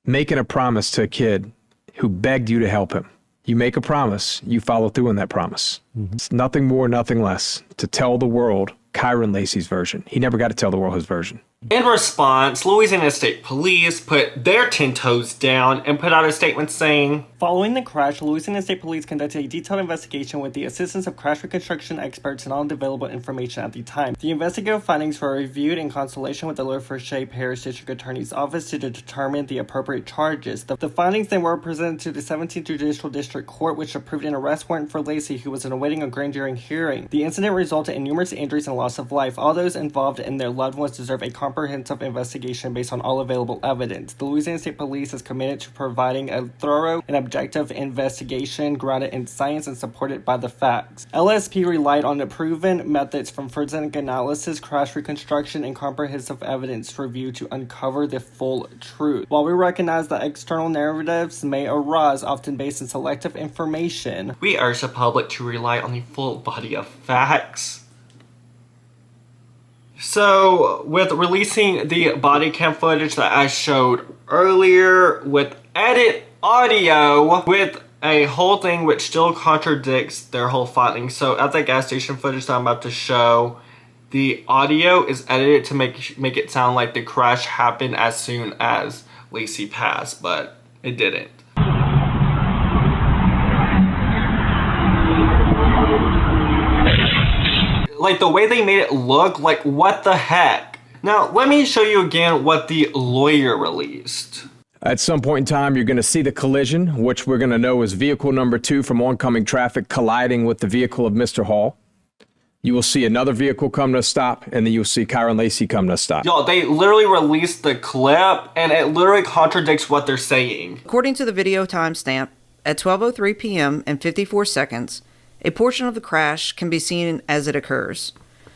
making a promise to a kid who begged you to help him. You make a promise, you follow through on that promise. It's nothing more, nothing less to tell the world Kyren Lacy's version. He never got to tell the world his version. In response, Louisiana State Police put their 10 toes down and put out a statement saying, following the crash, Louisiana State Police conducted a detailed investigation with the assistance of crash reconstruction experts and all available information at the time. The investigative findings were reviewed in consultation with the Le Fourchet Parish District Attorney's Office to determine the appropriate charges. The findings then were presented to the 17th Judicial District Court, which approved an arrest warrant for Lacy, who was awaiting a grand jury hearing. The incident resulted in numerous injuries and loss of life. All those involved and their loved ones deserve a comprehensive investigation based on all available evidence. The Louisiana State Police is committed to providing a thorough and objective investigation grounded in science and supported by the facts. LSP relied on the proven methods from forensic analysis, crash reconstruction, and comprehensive evidence review to uncover the full truth. While we recognize that external narratives may arise, often based on selective information, we urge the public to rely on the full body of facts. So, with releasing the body cam footage that I showed earlier, with edit audio, with a whole thing which still contradicts their whole findings. So, at the gas station footage that I'm about to show, the audio is edited to make it sound like the crash happened as soon as Lacy passed, but it didn't. Like, the way they made it look, like, what the heck? Now, let me show you again what the lawyer released. At some point in time, you're going to see the collision, which we're going to know is vehicle number 2 from oncoming traffic colliding with the vehicle of Mr. Hall. You will see another vehicle come to a stop, and then you'll see Kyren Lacy come to a stop. Y'all, they literally released the clip, and it literally contradicts what they're saying. According to the video timestamp, at 12:03 p.m. and 54 seconds, a portion of the crash can be seen as it occurs.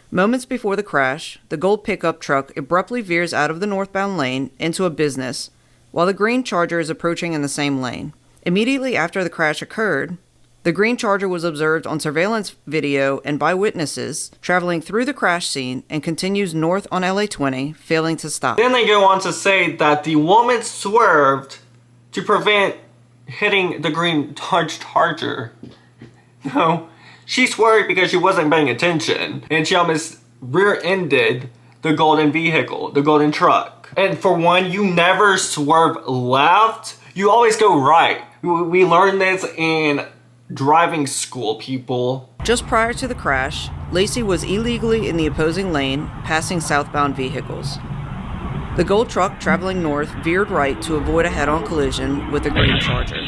Moments before the crash, the gold pickup truck abruptly veers out of the northbound lane into a business, while the green Charger is approaching in the same lane. Immediately after the crash occurred, the green Charger was observed on surveillance video and by witnesses traveling through the crash scene and continues north on LA 20, failing to stop. Then they go on to say that the woman swerved to prevent hitting the green Charger. No, she swerved because she wasn't paying attention, and she almost rear-ended the golden vehicle, the golden truck. And for one, you never swerve left, you always go right. We learned this in driving school, people. Just prior to the crash, Lacy was illegally in the opposing lane, passing southbound vehicles. The gold truck traveling north veered right to avoid a head-on collision with the green Charger.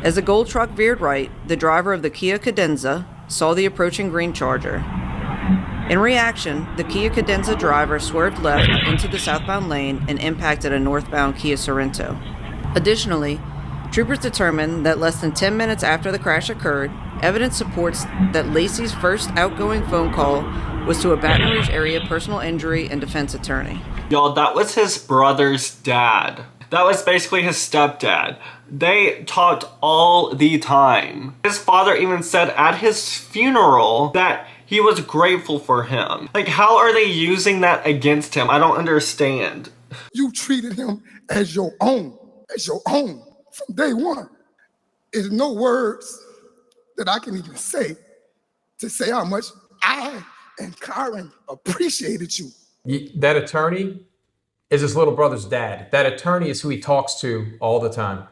As the gold truck veered right, the driver of the Kia Cadenza saw the approaching green Charger. In reaction, the Kia Cadenza driver swerved left into the southbound lane and impacted a northbound Kia Sorento. Additionally, troopers determined that less than 10 minutes after the crash occurred, evidence supports that Lacy's first outgoing phone call was to a Baton Rouge area personal injury and defense attorney. Y'all, that was his brother's dad. That was basically his stepdad. They talked all the time. His father even said at his funeral that he was grateful for him. Like, how are they using that against him? I don't understand. You treated him as your own from day one. There's no words that I can even say to say how much I and Kyren appreciated you. That attorney is his little brother's dad. That attorney is who he talks to all the time.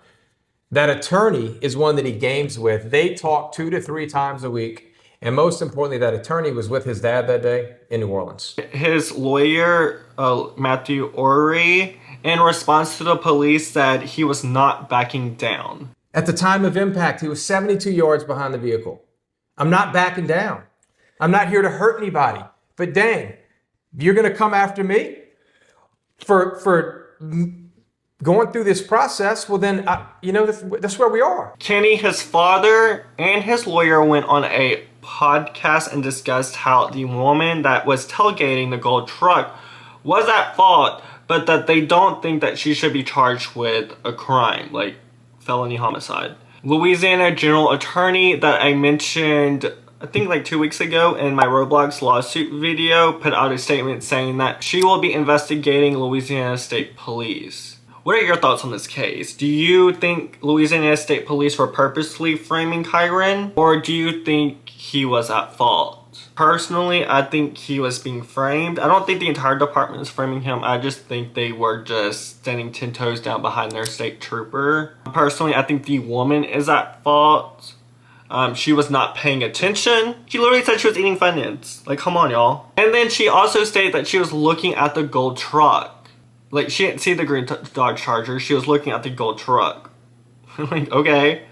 That attorney is one that he games with. They talk 2 to 3 times a week. And most importantly, that attorney was with his dad that day in New Orleans. His lawyer, Matthew Ory, in response to the police, said he was not backing down. At the time of impact, he was 72 yards behind the vehicle. I'm not backing down. I'm not here to hurt anybody. But dang, you're going to come after me for going through this process, well then, you know, that's where we are. Kenny, his father, and his lawyer went on a podcast and discussed how the woman that was tailgating the gold truck was at fault, but that they don't think that she should be charged with a crime, like felony homicide. Louisiana General Attorney that I mentioned, I think like 2 weeks ago in my Roblox lawsuit video, put out a statement saying that she will be investigating Louisiana State Police. What are your thoughts on this case? Do you think Louisiana State Police were purposely framing Kyren, or do you think he was at fault? Personally, I think he was being framed. I don't think the entire department is framing him. I just think they were just standing 10 toes down behind their state trooper. Personally, I think the woman is at fault. She was not paying attention. She literally said she was eating Funyuns. Like, come on, y'all. And then she also stated that she was looking at the gold truck. Like, she didn't see the green Dodge Charger. She was looking at the gold truck. Like, okay.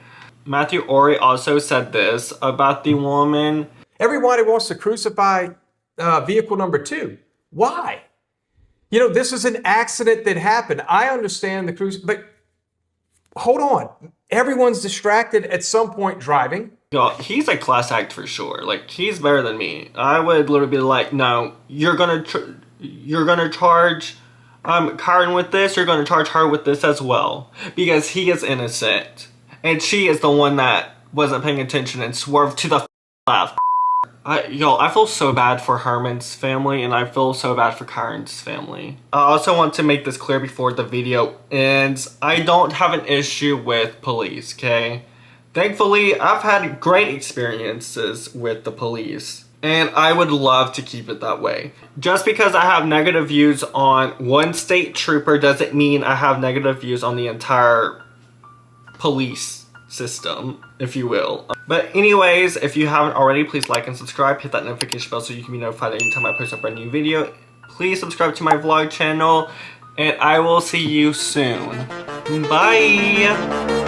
Matthew Ory also said this about the woman. Everybody wants to crucify vehicle number 2. Why? You know, this is an accident that happened. I understand the but hold on. Everyone's distracted at some point driving. Yo, he's a class act for sure. Like, he's better than me. I would literally be like, no, you're gonna charge Kyren with this. You're gonna charge her with this as well, because he is innocent, and she is the one that wasn't paying attention and swerved to the left. I feel so bad for Herman's family, and I feel so bad for Kyren's family. I also want to make this clear before the video ends. I don't have an issue with police, okay? Thankfully, I've had great experiences with the police, and I would love to keep it that way. Just because I have negative views on one state trooper doesn't mean I have negative views on the entire police system, if you will. But anyways, if you haven't already, please like and subscribe. Hit that notification bell so you can be notified anytime I post a brand new video. Please subscribe to my vlog channel, and I will see you soon. Bye!